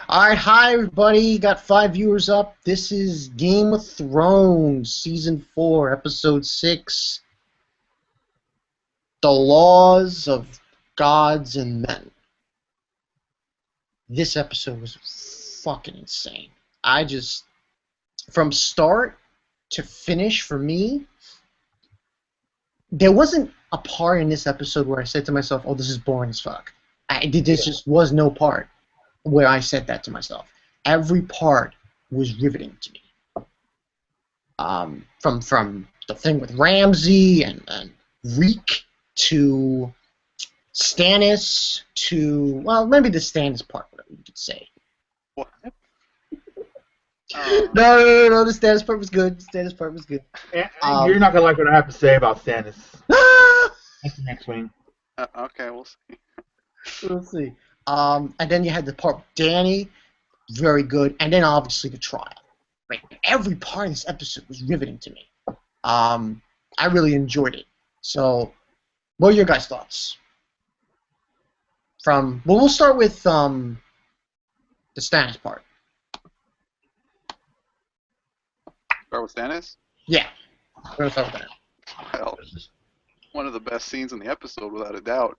Alright, hi everybody. Got 5 viewers up. This is Game of Thrones, Season 4, Episode 6. The Laws of Gods and Men. This episode was fucking insane. From start to finish, for me, there wasn't a part in this episode where I said to myself, oh, this is boring as fuck. This just was no part where I said that to myself. Every part was riveting to me. From the thing with Ramsay and Reek to Stannis to, well, maybe the Stannis part, whatever you could say. What? No, the Stannis part was good. The Stannis part was good. You're not gonna like what I have to say about Stannis. That's the next one. Okay, we'll see. We'll see. And then you had the part with Danny, very good, and then obviously the trial. Like, every part of this episode was riveting to me. I really enjoyed it. So, what are your guys' thoughts? We'll start with the Stannis part. Start with Stannis? Yeah, we're gonna start with that. Well, one of the best scenes in the episode, without a doubt.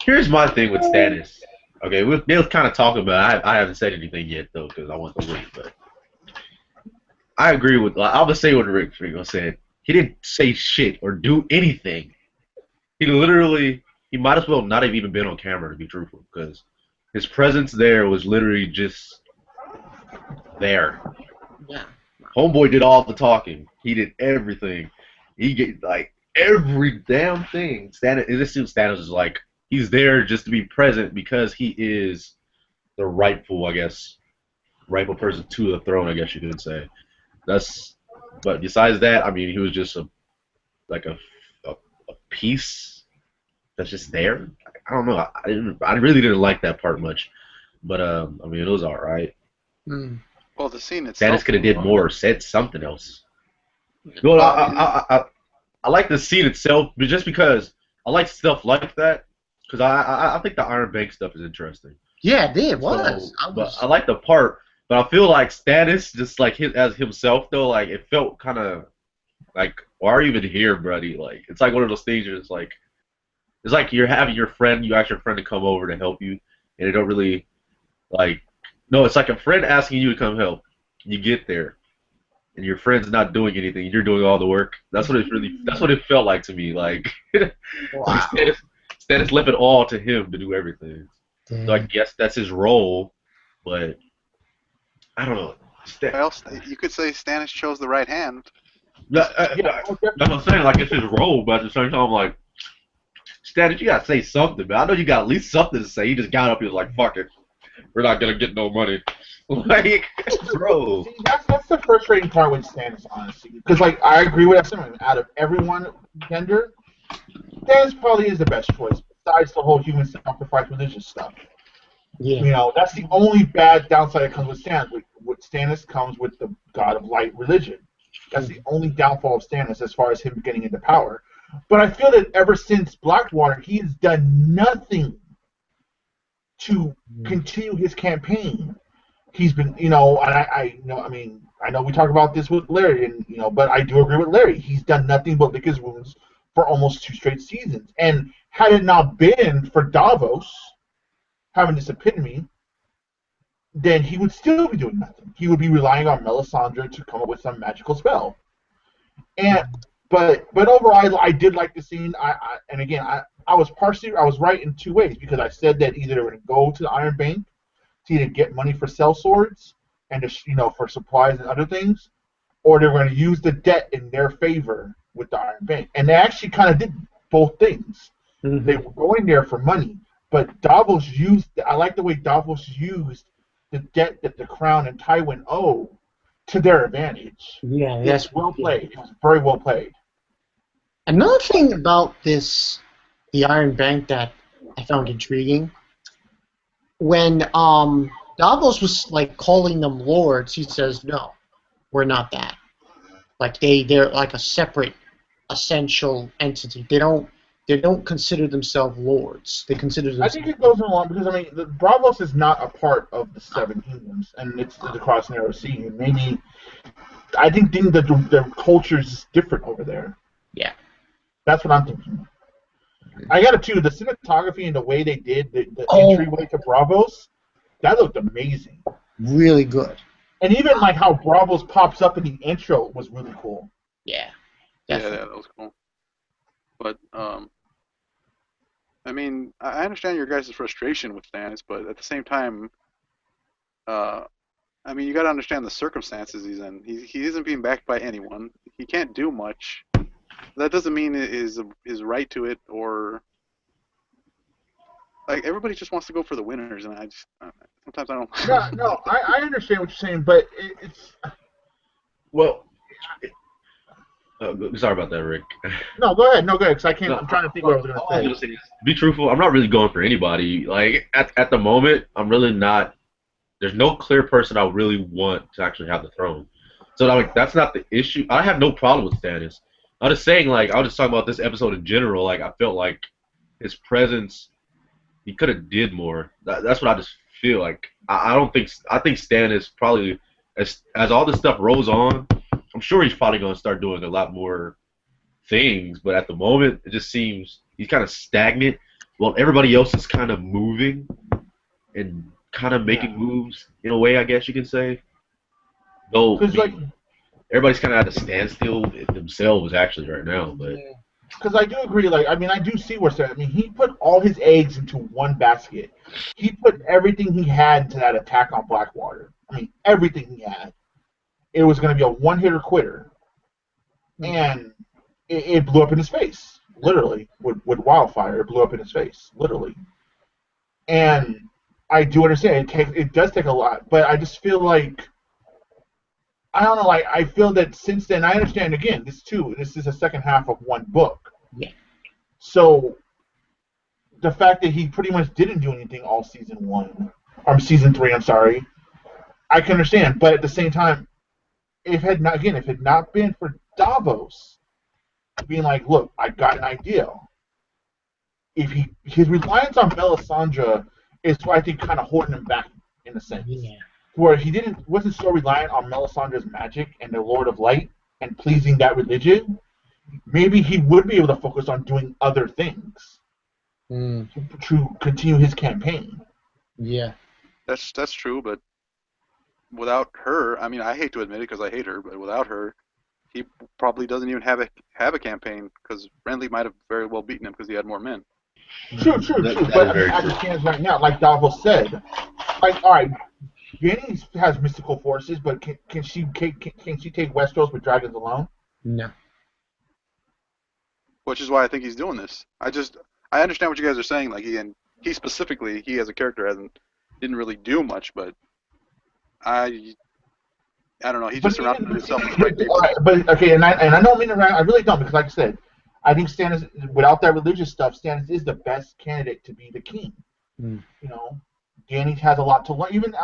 Here's my thing with Stannis. Okay, they'll kind of talk about it. I haven't said anything yet, though, because I want to wait. But I agree with... I'll just say what Rick said. He didn't say shit or do anything. He literally... He might as well not have even been on camera, to be truthful, because his presence there was literally just there. Yeah. Homeboy did all the talking. He did everything. He get like every damn thing. Stannis is like... He's there just to be present because he is the rightful, I guess, rightful person to the throne, I guess you could say. But besides that, I mean, he was just a piece that's just there. I don't know. I really didn't like that part much, but I mean, it was all right. Mm. Well, the scene itself. Stannis could have did more, said something else. Well, I like the scene itself, but just because I like stuff like that. Because I think the Iron Bank stuff is interesting. Yeah, it was. But I like the part, but I feel like Stannis, just like as himself though, like it felt kind of like, why are you even here, buddy? Like it's like one of those things. It's like you're having your friend, you ask your friend to come over to help you, and they don't really like. No, it's like a friend asking you to come help. You get there, and your friend's not doing anything. You're doing all the work. That's what it felt like to me. Like, wow. Stannis left it all to him to do everything. Damn. So I guess that's his role, but I don't know. Well, you could say Stannis chose the right hand. That's what I'm saying. Like it's his role, but at the same time, like Stannis, you gotta say something. Man, I know you got at least something to say. He just got up. He was like, "Fuck it, we're not gonna get no money." Like, bro. See, that's the frustrating part with Stannis, honestly. Because like I agree with that. Out of everyone gender, Stannis probably is the best choice, besides the whole human sacrifice religious stuff. Yeah. You know, that's the only bad downside that comes with Stannis. With Stannis comes with the God of Light religion. That's the only downfall of Stannis as far as him getting into power. But I feel that ever since Blackwater, he has done nothing to continue his campaign. He's been, you know, and I know we talk about this with Larry, and you know, but I do agree with Larry. He's done nothing but lick his wounds for almost 2 straight seasons. And had it not been for Davos having this epitome, then he would still be doing nothing. He would be relying on Melisandre to come up with some magical spell. And but overall, I did like the scene. I was right in 2 ways, because I said that either they were going to go to the Iron Bank to either get money for cell swords and just, you know, for supplies and other things, or they were going to use the debt in their favor with the Iron Bank. And they actually kind of did both things. Mm-hmm. They were going there for money, but I like the way Davos used the debt that the Crown and Tywin owe to their advantage. Yeah, that's well played. It was very well played. Another thing about the Iron Bank that I found intriguing, when Davos was like calling them lords, he says, "No, we're not that. Like they're like a separate, essential entity. They don't They don't consider themselves lords. They consider I themselves. think it goes along because Bravos is not a part of the Seven Kingdoms, and it's the Cross Narrow Sea. And maybe I think the culture is just different over there. Yeah. That's what I'm thinking. I got it too. The cinematography and the way they did the Oh. entryway to Bravos, that looked amazing. Really good. And even like how Bravos pops up in the intro was really cool. Yeah. Yeah, Definitely. that was cool. But I mean, I understand your guys' frustration with Stannis, but at the same time, I mean, you got to understand the circumstances he's in. He isn't being backed by anyone. He can't do much. That doesn't mean his right to it, or like everybody just wants to go for the winners, and I just sometimes I don't. No, I understand what you're saying, but it's Well, sorry about that, Rick. no. Go ahead, because I can't. No, I'm trying to think what I was all I was gonna gonna say. say is, to be truthful, I'm not really going for anybody. Like at the moment, I'm really not. There's no clear person I really want to actually have the throne. So like that's not the issue. I have no problem with Stannis. I was just saying, like, I was just talking about this episode in general. Like, I felt like his presence, he could have did more. That's what I just feel like. I don't think. I think Stannis probably, as all this stuff rolls on, I'm sure he's probably going to start doing a lot more things. But at the moment, it just seems he's kind of stagnant. While everybody else is kind of moving and kind of making moves in a way, I guess you can say. Though Because like, everybody's kind of at a standstill themselves actually right now. But because I do agree. Like, I mean, I do see where Stan. I mean, he put all his eggs into one basket. He put everything he had into that attack on Blackwater. I mean, everything he had. It was going to be a one-hitter quitter, and it blew up in his face. Literally, with wildfire, it blew up in his face. Literally, and I do understand it does take a lot, but I just feel like. I don't know, like, I feel that since then, I understand, again, this is a second half of one book. Yeah. So, the fact that he pretty much didn't do anything all season 1, or season 3, I'm sorry, I can understand, but at the same time, if it had not been for Davos being like, look, I got an idea, his reliance on Melisandre is, I think, kind of holding him back, in a sense. Yeah. Where he wasn't so reliant on Melisandre's magic and the Lord of Light and pleasing that religion, maybe he would be able to focus on doing other things to continue his campaign. Yeah. That's true, but without her, I mean, I hate to admit it because I hate her, but without her, he probably doesn't even have a campaign because Renly might have very well beaten him because he had more men. True. But I mean, as it stands right now, like Davos said, like, all right, Dany has mystical forces, but can she take Westeros with dragons alone? No. Which is why I think he's doing this. I understand what you guys are saying. Like he specifically, he as a character didn't really do much, but I don't know. He just surrounded himself with the right people. All right, but okay, and I don't mean to I really don't, because like I said, I think Stannis, without that religious stuff, Stannis is the best candidate to be the king. You know. Dany has a lot to learn. Even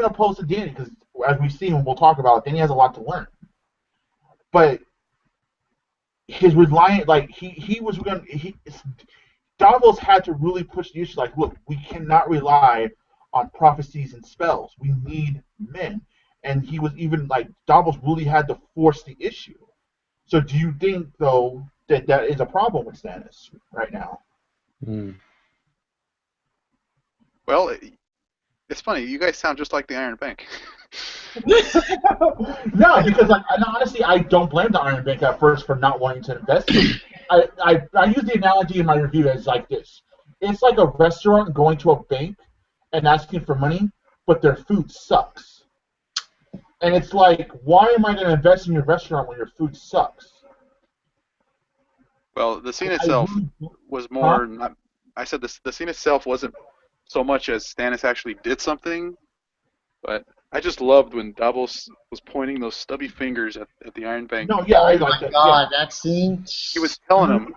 opposed to Dany, because as we've seen, when we'll talk about it, Dany has a lot to learn. But his reliant, like Davos had to really push the issue. Like, look, we cannot rely on prophecies and spells. We need men, and he was even like Davos really had to force the issue. So, do you think though that is a problem with Stannis right now? Well, it's funny. You guys sound just like the Iron Bank. No, because honestly, I don't blame the Iron Bank at first for not wanting to invest. I use the analogy in my review as like this: it's like a restaurant going to a bank and asking for money, but their food sucks. And it's like, why am I going to invest in your restaurant when your food sucks? Well, the scene itself was more. I said the scene itself wasn't so much as Stannis actually did something, but I just loved when Davos was pointing those stubby fingers at the Iron Bank. No, yeah, I Oh like my that. God, that scene. He was telling him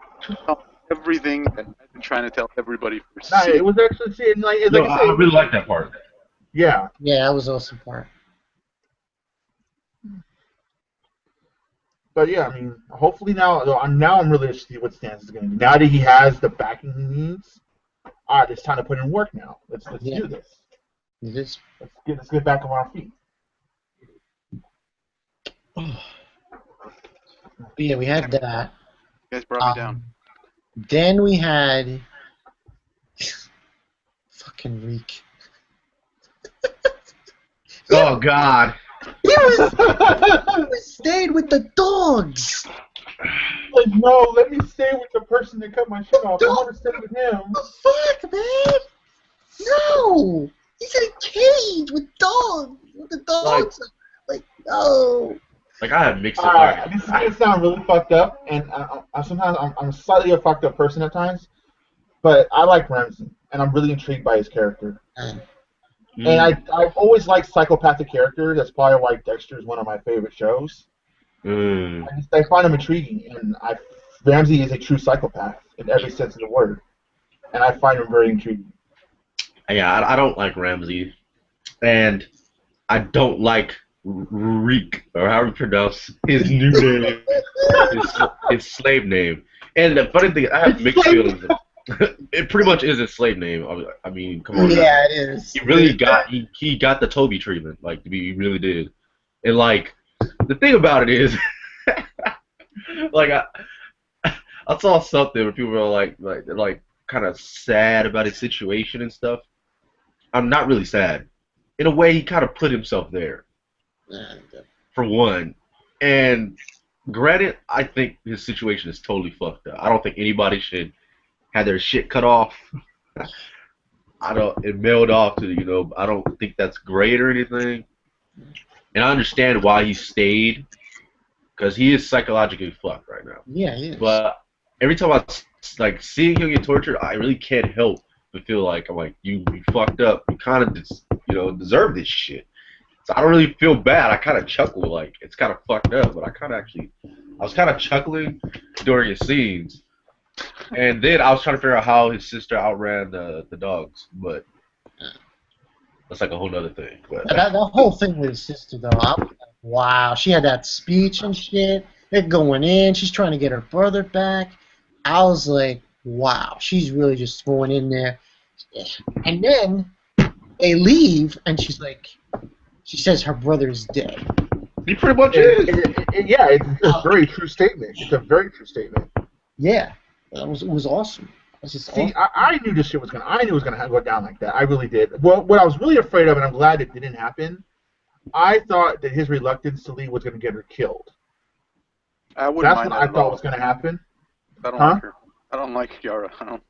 everything that I've been trying to tell everybody for No, seasons. it was actually I really like that part. Yeah. Yeah, that was awesome part. But yeah, I mean, hopefully now I'm really interested to see what Stannis is going to do. Now that he has the backing he needs, all right, it's time to put in work now. Let's Yeah. do this. It is. Let's get back on our feet. But yeah, we had that. You guys brought me down. Then we had fucking Reek. Oh God. He stayed with the dogs. Like, no, let me stay with the person that cut my shit off. I want to stay with him. What the fuck, man? No, he's in a cage with dogs. With the dogs. Like no. Like I have mixed Alright, this is gonna sound really fucked up, and sometimes I'm slightly a fucked up person at times, but I like Ramsay, and I'm really intrigued by his character. And I've always liked psychopathic characters. That's probably why Dexter is one of my favorite shows. I find him intriguing, and Ramsay is a true psychopath in every sense of the word, and I find him very intriguing. Yeah, I don't like Ramsay, and I don't like Reek, or however you pronounce his new name, his slave name. And the funny thing, I have mixed feelings. It pretty much is his slave name. I mean, come on. Yeah, it is. He really got he got the Toby treatment. Like he really did. And like the thing about it is, like I saw something where people were like kind of sad about his situation and stuff. I'm not really sad. In a way, he kind of put himself there. For one, and granted, I think his situation is totally fucked up. I don't think anybody should have their shit cut off. It mailed off to I don't think that's great or anything. And I understand why he stayed, because he is psychologically fucked right now. Yeah, he is. But every time I like seeing him get tortured, I really can't help but feel like you fucked up. You kind of deserve this shit. So I don't really feel bad. I kind of chuckle, like it's kind of fucked up, but I was kind of chuckling during his scenes, and then I was trying to figure out how his sister outran the dogs, but that's like a whole other thing. But that whole thing with his sister, though, I was like, wow, she had that speech and shit. They're going in. She's trying to get her brother back. I was like, wow, she's really just going in there. And then they leave, and she's like. She says her brother is dead. He pretty much is. Yeah, it's a very true statement. It's a very true statement. Yeah, it was awesome. See, I knew this shit was I knew it was gonna go down like that. I really did. Well, what I was really afraid of, and I'm glad it didn't happen. I thought that his reluctance to leave was gonna get her killed. I wouldn't That's mind what that I thought was gonna happen. I don't like her. I don't like Yara. I don't.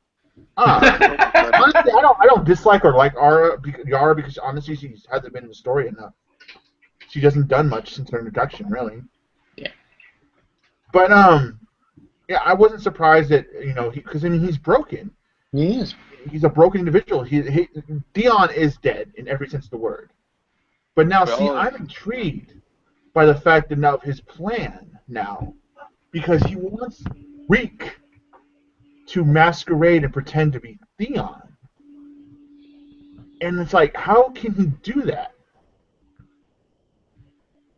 Honestly, I don't dislike or like Yara because honestly she hasn't been in the story enough. She hasn't done much since her introduction, really. Yeah. But yeah, I wasn't surprised that because he's broken. He is. He's a broken individual. Dion is dead in every sense of the word. But now, I'm intrigued by the fact that now of his plan now, because he wants Reek to masquerade and pretend to be Theon. And it's like, how can he do that?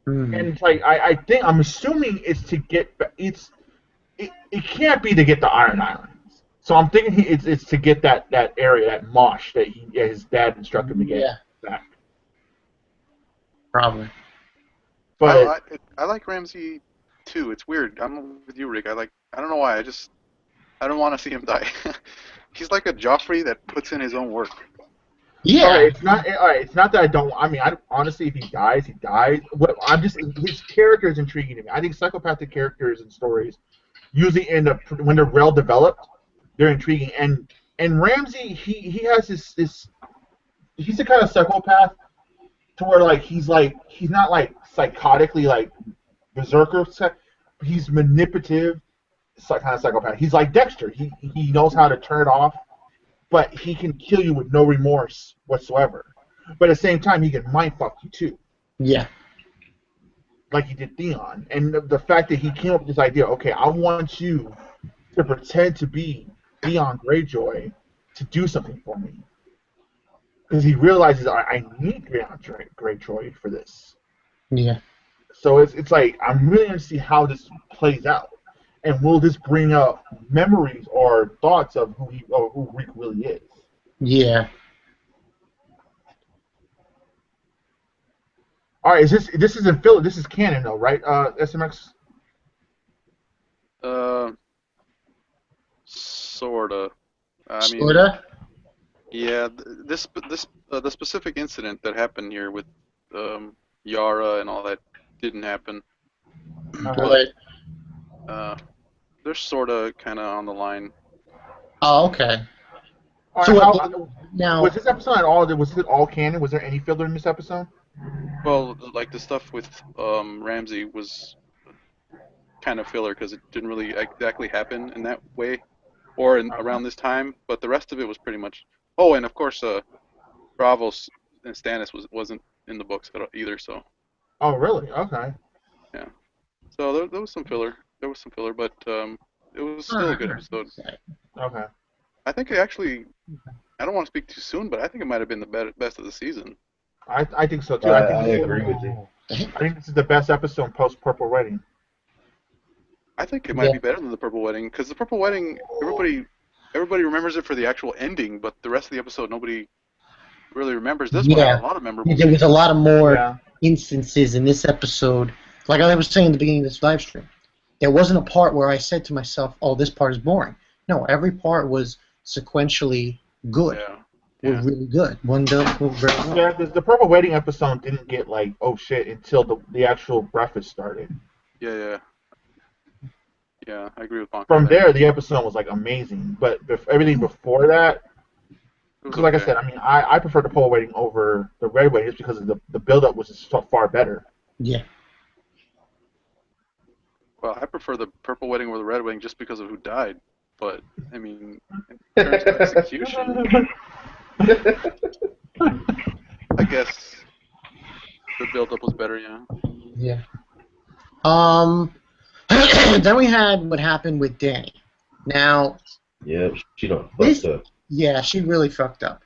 And it's like, I'm assuming it's to get, it can't be to get the Iron Islands. So I'm thinking it's to get that area, that mosh that his dad instructed him to get back. Probably. But I like Ramsay too. It's weird. I'm with you, Rick. I don't know why. I don't want to see him die. He's like a Joffrey that puts in his own work. Yeah. All right, it's not that I don't. I mean, honestly, if he dies, he dies. His character is intriguing to me. I think psychopathic characters and stories usually end up when they're well developed, they're intriguing. And Ramsay, he has this. He's the kind of psychopath to where he's not psychotically berserker. He's manipulative. Kind of psychopath. He's like Dexter. He knows how to turn it off, but he can kill you with no remorse whatsoever. But at the same time, he can mindfuck you too. Yeah. Like he did Theon. And the fact that he came up with this idea, okay, I want you to pretend to be Theon Greyjoy to do something for me. Because he realizes I need Theon Greyjoy for this. Yeah. So it's like I'm really going to see how this plays out, and will this bring up memories or thoughts of who Rick really is? Yeah. All right, this isn't filler. This is canon though, right? SMX. Uh, sorta. I mean, Sorta. yeah. The specific incident that happened here with Yara and all that didn't happen, Uh-huh. but Right. uh, they're sorta kind of on the line. Oh, okay. All So right, what was now? this episode at all? Was it all canon? Was there any filler in this episode? Well, like the stuff with Ramsey was kind of filler because it didn't really exactly happen in that way or in Okay. around this time. But the rest of it was pretty much. Oh, and of course, Bravos and Stannis wasn't in the books at all either. So Oh, really? Okay. yeah. So there was some filler. There was some filler, but it was still a good Alright. episode. Okay. I think it actually. I don't want to speak too soon, but I think it might have been the best of the season. I think so too. I agree with you. I think this is the best episode post Purple Wedding. I think it might Yeah. be better than the Purple Wedding because the Purple Wedding, everybody remembers it for the actual ending, but the rest of the episode nobody really remembers. This one had Yeah. a lot of memorable There was a scenes. lot of more Yeah. instances in this episode. Like I was saying in the beginning of this live stream, there wasn't a part where I said to myself, "Oh, this part is boring." No, every part was sequentially good. Yeah, Were yeah, really good. One done very well. Yeah, the Purple Wedding episode didn't get like, oh shit, until the actual breakfast started. yeah. I agree with Bonk From on that. there, the episode was like amazing, but everything before that, It was because like I okay. said, I mean, I prefer the Purple Wedding over the Red Wedding just because of the build up was just so far better. Yeah. Well, I prefer the Purple Wedding over the Red Wedding just because of who died. But I mean, in terms of execution, I guess the build-up was better. Yeah. Yeah. Then we had what happened with Danny. Now, Yeah, she done this, fucked up. yeah, she really fucked up.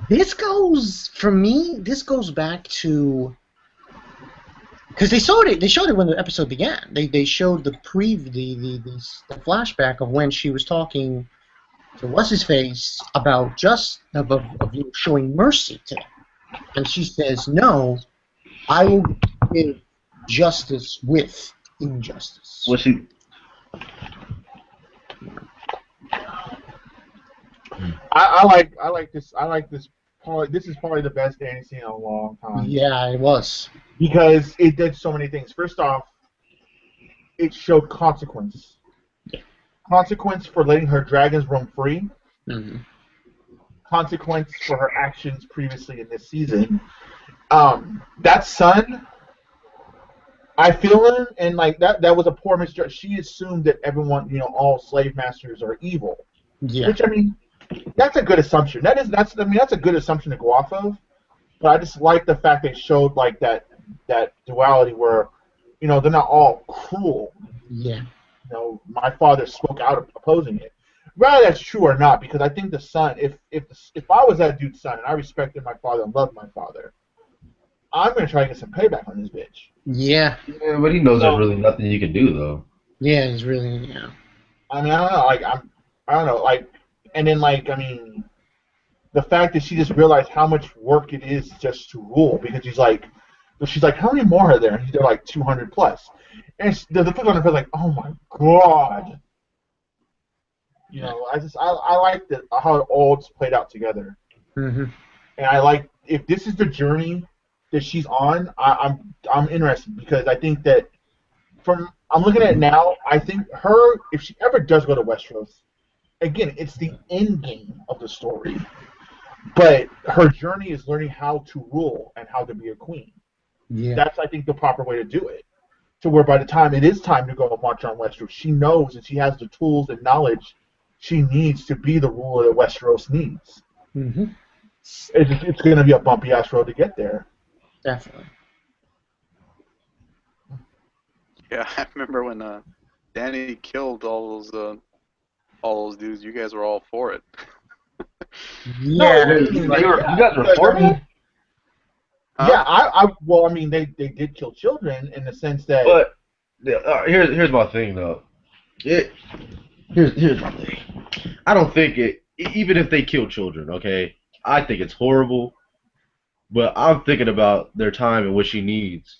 This goes, for me, this goes back to, because they showed it when the episode began. They showed the the flashback of when she was talking to what's his face about of showing mercy to them, and she says, "No, I will give justice with injustice." Was she? I like this. This is probably the best Danny scene in a long time. Yeah, it was. Because it did so many things. First off, it showed consequence. Consequence for letting her dragons roam free. Mm-hmm. Consequence for her actions previously in this season. That son, I feel him, and like that was a poor misjudgment. She assumed that everyone, all slave masters are evil. Yeah. Which I mean, that's a good assumption. That's a good assumption to go off of. But I just like the fact they showed like that duality where, they're not all cruel. Yeah. My father spoke out opposing it. Whether that's true or not, because I think the son, if I was that dude's son and I respected my father and loved my father, I'm gonna try to get some payback on this bitch. Yeah. Yeah, but he knows there's really nothing you can do though. Yeah, it's really, yeah. I mean, I don't know. I don't know. And then I mean, the fact that she just realized how much work it is just to rule, because she's like, how many more are there? And they're like 200 plus. And the look on her face like, oh my god. I like how it all played out together. Mm-hmm. And I like, if this is the journey that she's on, I'm interested, because I think that I'm looking at it now, I think if she ever does go to Westeros, again, it's the end game of the story. But her journey is learning how to rule and how to be a queen. Yeah. That's, I think, the proper way to do it. To where by the time it is time to go and march on Westeros, she knows that she has the tools and knowledge she needs to be the ruler that Westeros needs. Mm-hmm. It's going to be a bumpy ass road to get there. Definitely. Yeah, I remember when Danny killed all those dudes. You guys were all for it. Yeah. No, You guys were for me? Huh? Yeah, well, I mean, they did kill children in the sense that But yeah, here's my thing though. It here's my thing. I don't think even if they kill children, okay, I think it's horrible. But I'm thinking about their time and what she needs.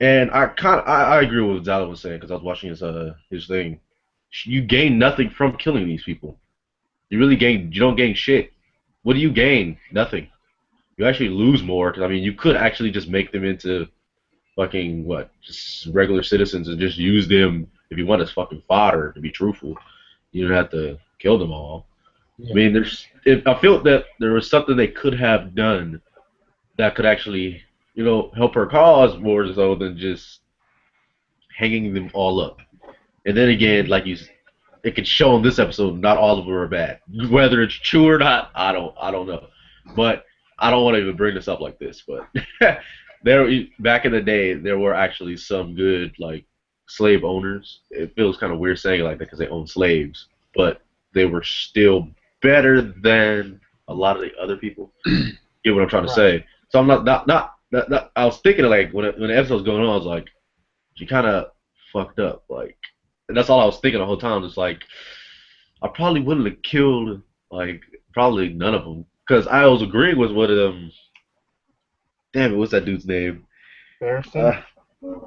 And I agree with what Zala was saying because I was watching his thing. You gain nothing from killing these people. You don't gain shit. What do you gain? Nothing. You actually lose more because I mean you could actually just make them into fucking what, just regular citizens and just use them if you want as fucking fodder. To be truthful, you don't have to kill them all. I Yeah. mean, I feel that there was something they could have done that could actually, help her cause more so than just hanging them all up. And then again, it could show in this episode, not all of them are bad. Whether it's true or not, I don't know. But I don't want to even bring this up like this. But back in the day, there were actually some good slave owners. It feels kind of weird saying it like that because they own slaves, but they were still better than a lot of the other people. Get what I'm trying to right. say? So I'm not I was thinking like when the episode was going on, I was like, she kind of fucked up. And that's all I was thinking the whole time. It's like I probably wouldn't have killed probably none of them because I was agreeing with one of them. Damn it, what's that dude's name? Barristan. Uh,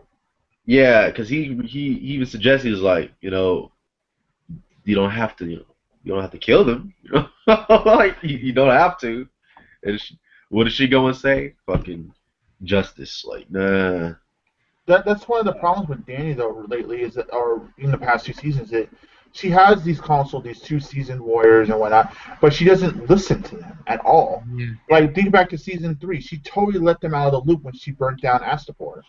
yeah, because he even suggested, he was like, you don't have to, you don't have to kill them. You don't have to. And what did she go and say? Fucking justice. Like, nah. That's one of the problems with Danny though lately is that, or in the past 2 seasons, that she has these 2 seasoned warriors and whatnot, but she doesn't listen to them at all. Yeah. Like think back to season 3, she totally let them out of the loop when she burnt down Astapor.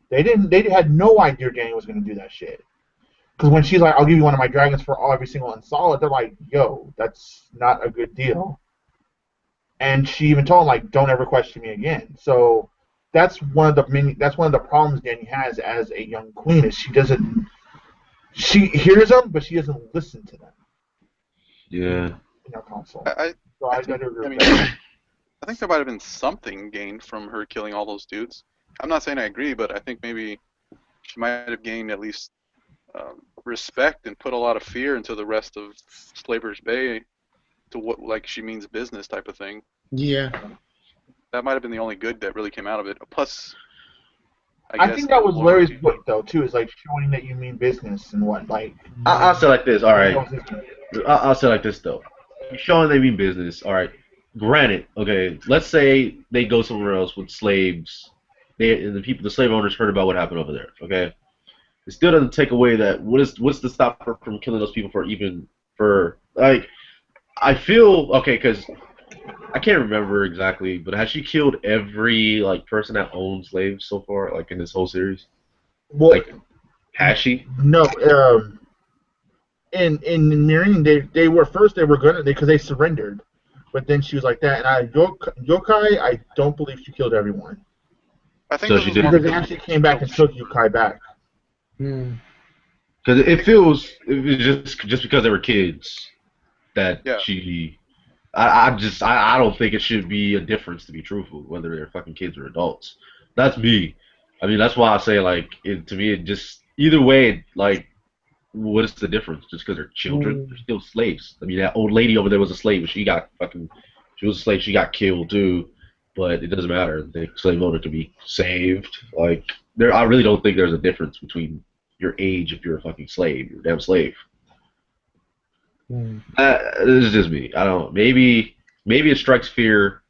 They had no idea Danny was going to do that shit. Because when she's like, "I'll give you one of my dragons for every single Unsolid," they're like, "Yo, that's not a good deal." And she even told him like, "Don't ever question me again." So that's one of the problems Danny has as a young queen is she hears them but she doesn't listen to them Yeah. in her console. I, So I I think, do agree I with mean, that. I think there might have been something gained from her killing all those dudes. I'm not saying I agree, but I think maybe she might have gained at least respect and put a lot of fear into the rest of Slaver's Bay to what like she means business type of thing. Yeah. That might have been the only good that really came out of it. Plus, I I guess think the that was Larry's loyalty. point though too, is like showing that you mean business and what like I'll say like this. All I think right. that was his point. I'll say like this though. Showing they mean business. All right. Granted, okay. Let's say they go somewhere else with slaves. The slave owners heard about what happened over there. Okay. It still doesn't take away that what's to stop her from killing those people for I feel okay because I can't remember exactly, but has she killed every person that owns slaves so far, in this whole series? Well, Like, has she? no, in Marine they were first they were gonna because they surrendered, but then she was like that, and Yokai I don't believe she killed everyone I think So this she was more because didn't. they because actually came back and took Yokai back. Hmm. Because it was just because they were kids that yeah. she. I don't think it should be a difference to be truthful whether they're fucking kids or adults. That's me. I mean that's why I say to me it just either way what is the difference? Just because they're children, they're still slaves. I mean, that old lady over there was a slave, but she was a slave. She got killed too, but it doesn't matter. The slave owner can be saved. I really don't think there's a difference between your age if you're a fucking slave. You're a damn slave. Hmm. This is just me. I don't. Maybe it strikes fear,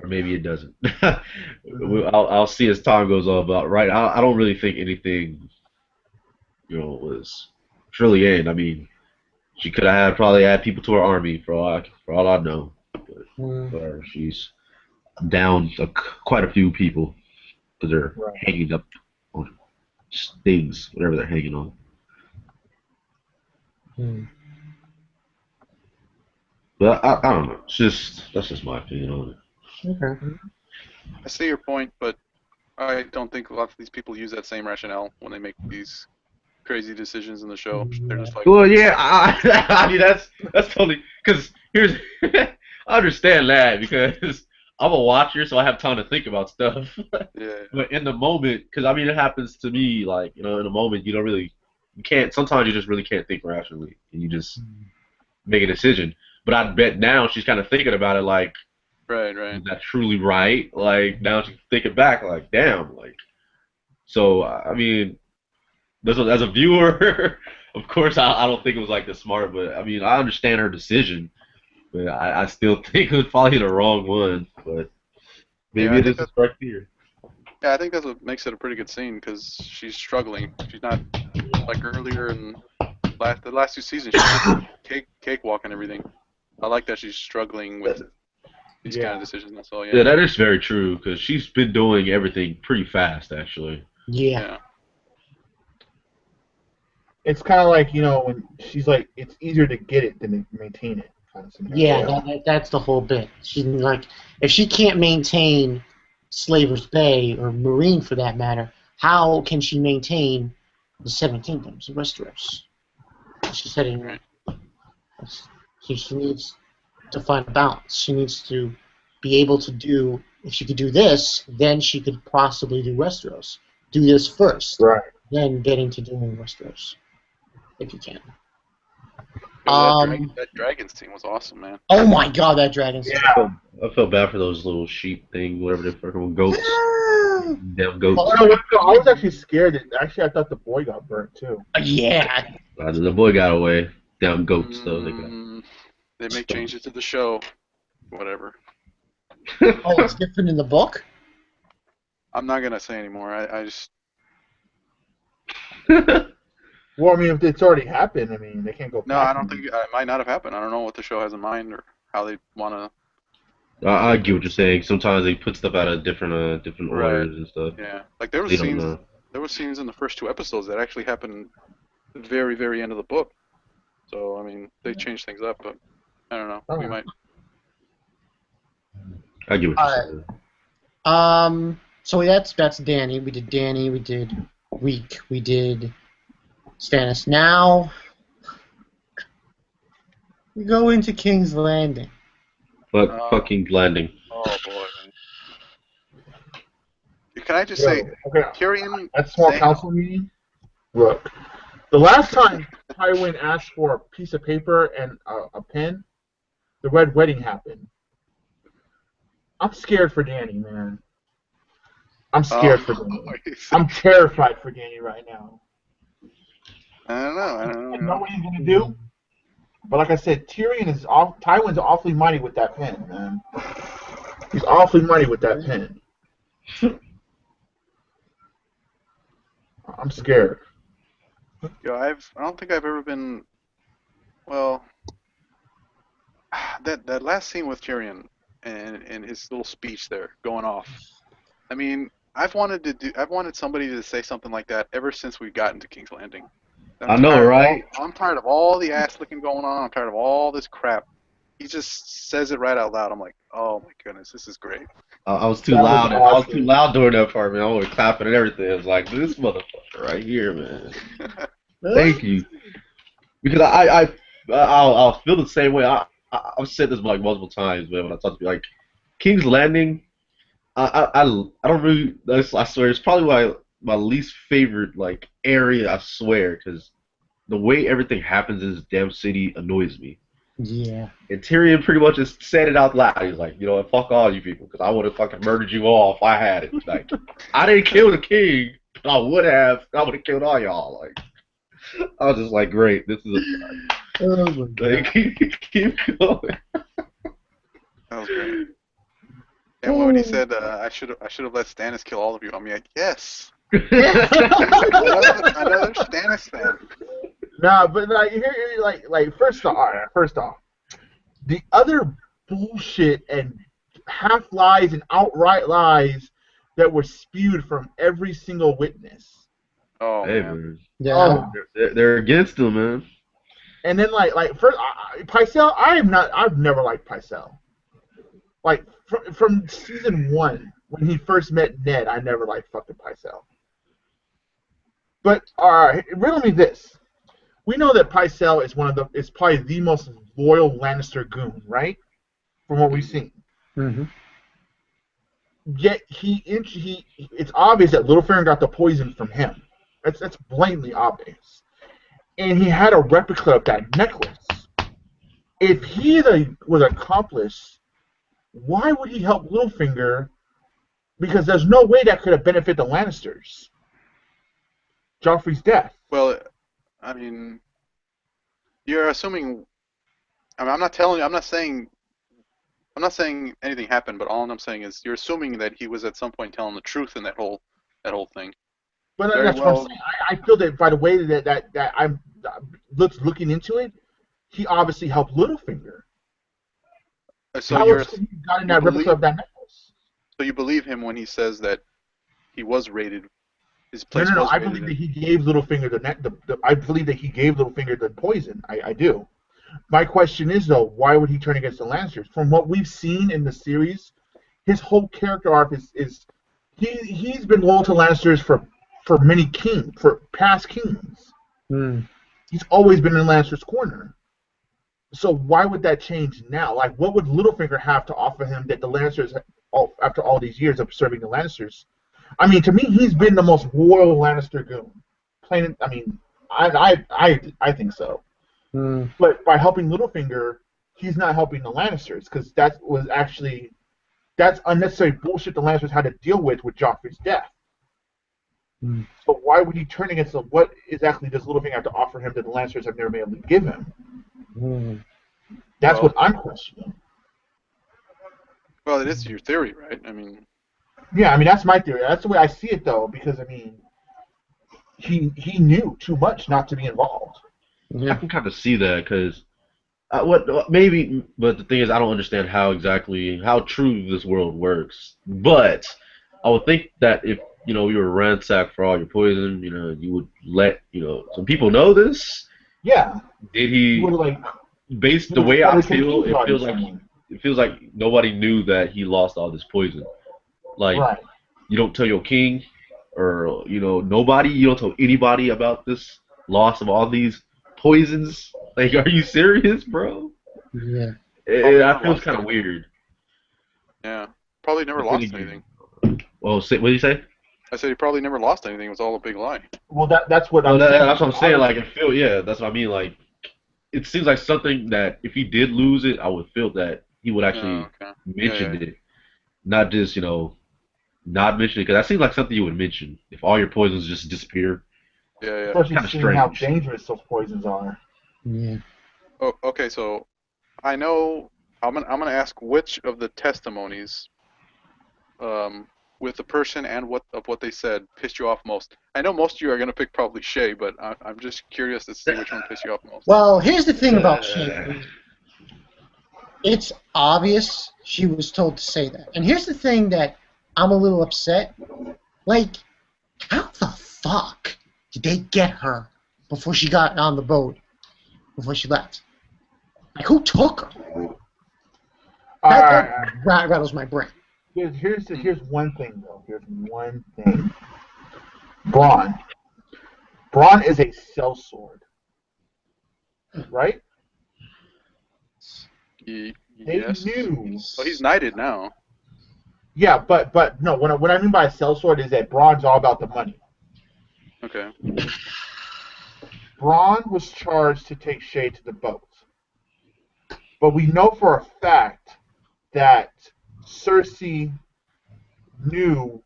or maybe it doesn't. I'll see as time goes on. But right, I don't really think anything, was truly in. I mean. She could have probably had people to her army for all I know. Hmm. But she's down quite a few people because they're Right. hanging up on things, whatever they're hanging on. Hmm. But I don't know. That's just my opinion on it. Okay. I see your point, but I don't think a lot of these people use that same rationale when they make these crazy decisions in the show. They're Yeah. just like, Well, yeah, I mean that's totally because here's I understand that because I'm a watcher, so I have time to think about stuff. Yeah. But in the moment, because I mean, it happens to me. Like in the moment, you can't. Sometimes you just really can't think rationally, and you just make a decision. But I bet now she's kind of thinking about it, like, Right. Right. is that truly right? Like now she's thinking back, like, damn, like. So I mean, as a viewer, of course, I don't think it was like the smart, but I mean, I understand her decision, but I still think it was probably the wrong one. But Yeah, maybe I it think is a that. smart fear. Yeah, I think that's what makes it a pretty good scene because she's struggling. She's not like earlier in the last two seasons. She's just cakewalk and everything. I like that she's struggling with these kind of Yeah. decisions. That's all. Yeah, Yeah. that is very true because she's been doing everything pretty fast, actually. Yeah. Yeah. It's kind of like, when she's like, it's easier to get it than to maintain it kind of Yeah, scenario. that's the whole bit. She's like, if she can't maintain Slaver's Bay or Marine for that matter, how can she maintain the Seven Kingdoms, Westeros? She's heading. Right. She needs to find a balance. She needs to be able to do. If she could do this, then she could possibly do Westeros. Do this first, Right. then getting to doing Westeros, if you can. That dragon scene was awesome, man. Oh my God, that dragon scene. Yeah. I felt bad for those little sheep thing, whatever they're fucking goats. Damn goats. I was actually scared. Actually, I thought the boy got burnt too. Yeah. The boy got away. Damn goats, though. They may change it to the show. Whatever. Oh, it's different in the book? I'm not gonna say anymore. I just. Well, I mean, if it's already happened, I mean, they can't go back. No, I don't think it might not have happened. I don't know what the show has in mind or how they want to. I get what you're saying. Sometimes they put stuff out of different orders and stuff. Yeah, like there were They don't scenes. know. There were scenes in the first two episodes that actually happened at the very, very end of the book. So I mean, they changed things up, but I don't know. We might. I get what you're saying. So that's Danny. We did Danny. We did Reek. We did Stannis. Now we go into King's Landing. But fucking landing. Oh boy. Can I just say, okay, Tyrion? that small council meeting. Look, the last time Tywin asked for a piece of paper and a pen, the Red Wedding happened. I'm scared for Danny, man. I'm scared for Danny. I'm terrified for Danny right now. I don't know. I don't know what he's gonna do. But like I said, Tywin's awfully mighty with that pen, man. He's awfully mighty with that pen. I'm scared. Yo, I don't think I've ever been. Well, that last scene with Tyrion and his little speech there going off. I mean, I've wanted somebody to say something like that ever since we got into King's Landing. I know, right? I'm tired of all the ass licking going on. I'm tired of all this crap. He just says it right out loud. I'm like, oh my goodness, this is great. I was too loud. I was too loud during that part, man. I was clapping and everything. I was like, this motherfucker right here, man. Thank you. Because I'll feel the same way. I've said this like multiple times, man. When I talk to people, like King's Landing, I don't really. I swear, it's probably my least favorite like area. I swear, because the way everything happens in this damn city annoys me. Yeah. And Tyrion pretty much just said it out loud. He's like, fuck all you people, because I would have fucking murdered you all if I had it. Like, I didn't kill the king, but I would have killed all y'all. Like, I was just like, great, this is Oh my God. like, keep going. That was great. And when he said, I should have let Stannis kill all of you, I'm like, yes. Another Stannis fan. Nah, but first off, the other bullshit and half lies and outright lies that were spewed from every single witness. Oh Hey, man. Yeah. They're against him, man. And then first, Pycelle, I've never liked Pycelle. Like from season 1 when he first met Ned, I never liked fucking Pycelle. But riddle me this. We know that Pycelle is probably the most loyal Lannister goon, right? From what we've seen. Mm-hmm. Yet it's obvious that Littlefinger got the poison from him. That's blatantly obvious. And he had a replica of that necklace. If he was an accomplice, why would he help Littlefinger? Because there's no way that could have benefited the Lannisters. Joffrey's death. Well, I mean, you're assuming. I mean, I'm not saying anything happened, but all I'm saying is you're assuming that he was at some point telling the truth in that whole thing. But Very that's what I'm saying. I feel that by the way that I'm looking into it, he obviously helped Littlefinger. So How you're else could he got in that replica of that necklace? so you believe him when he says that he was raided. His place No. was I raided. believe that he gave Littlefinger I believe that he gave Littlefinger the poison. I do. My question is though, why would he turn against the Lannisters? From what we've seen in the series, his whole character arc is he's been loyal to Lannisters for many for past kings. He's always been in Lannister's corner. So why would that change now? Like, what would Littlefinger have to offer him that the Lannisters, after all these years of serving the Lannisters? I mean, to me, he's been the most loyal Lannister goon. I mean, I think so. But by helping Littlefinger, he's not helping the Lannisters because that's unnecessary bullshit the Lannisters had to deal with Joffrey's death. So why would he turn against them? What exactly does Littlefinger have to offer him that the Lannisters have never been able to give him? That's what I'm questioning. Well, it is your theory, right? I mean. Yeah, I mean that's my theory. That's the way I see it, though, because I mean, he knew too much not to be involved. I can kind of see that because maybe, but the thing is, I don't understand how true this world works. But I would think that if you were ransacked for all your poison, you would let some people know this. Yeah. Did he? Based the way I feel, it feels like nobody knew that he lost all this poison. Like, right. You don't tell your king, or nobody. You don't tell anybody about this loss of all these poisons. Like, are you serious, bro? Yeah. That feels kind of weird. Yeah. Probably never lost anything. Well, what did you say? I said he probably never lost anything. It was all a big lie. Well, that's what I'm saying. That's what I'm saying. Like, that's what I mean. Like, it seems like something that if he did lose it, I would feel that he would actually mention it, not just not mention it, because that seems like something you would mention if all your poisons just disappear. Yeah. Especially seeing how dangerous those poisons are. Yeah. Oh, okay, so I know I'm gonna ask which of the testimonies, with the person and what they said pissed you off most. I know most of you are gonna pick probably Shay, but I'm just curious to see which one pissed you off most. Well, here's the thing about Shay. It's obvious she was told to say that, and here's the thing that I'm a little upset. Like, how the fuck did they get her before she got on the boat? Before she left? Like, who took her? That rattles my brain. Here's one thing, though. Here's one thing. Bronn is a sellsword. Right? They knew. Well, he's knighted now. Yeah, but no. What I mean by a sellsword is that Bronn's all about the money. Okay. Bronn was charged to take Shay to the boat, but we know for a fact that Cersei knew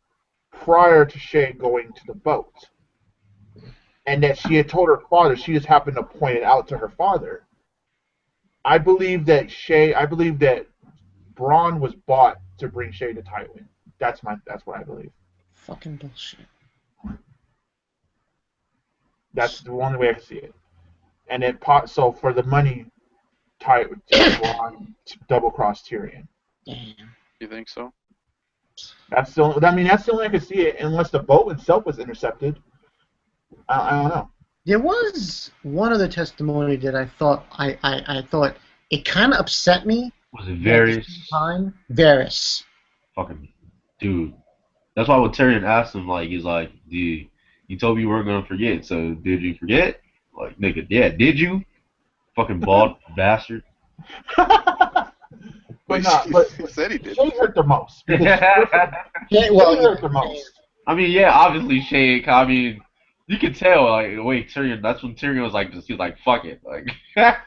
prior to Shay going to the boat, and that she had told her father. She just happened to point it out to her father. I believe that Bronn was bought to bring Shay to Tywin. That's what I believe. Fucking bullshit. That's the only way I can see it. And then so for the money, Bronn double-crossed Tyrion. Damn. You think so? That's the only way I can see it, unless the boat itself was intercepted. I don't know. There was one other testimony that I thought it kind of upset me. Was it Varys? Varys. Fucking dude. That's why when Tyrion asked him, like, he's like, dude, you told me you weren't gonna forget, so did you forget? Like, nigga, yeah, did you? Fucking bald bastard. But He said he did. Shay hurt the most. Because Yeah, Shay well, hurt the most. I mean, yeah, obviously Shane. I mean, you can tell. Like, wait, Tyrion. That's when Tyrion was like, he was like, fuck it, like, Yeah.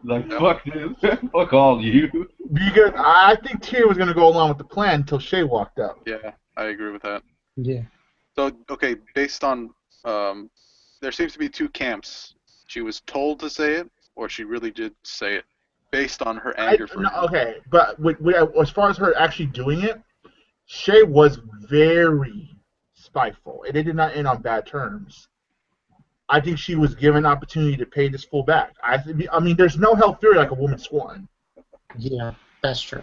like fuck this, fuck all you. Because I think Tyrion was going to go along with the plan until Shay walked up. Yeah, I agree with that. yeah. So, okay, based on, there seems to be two camps. She was told to say it, or she really did say it, based on her anger for him. Okay, but as far as her actually doing it, Shay was very spiteful, and it did not end on bad terms. I think she was given an opportunity to pay this full back. I mean, there's no hell fury like a woman scorned. Yeah, that's true.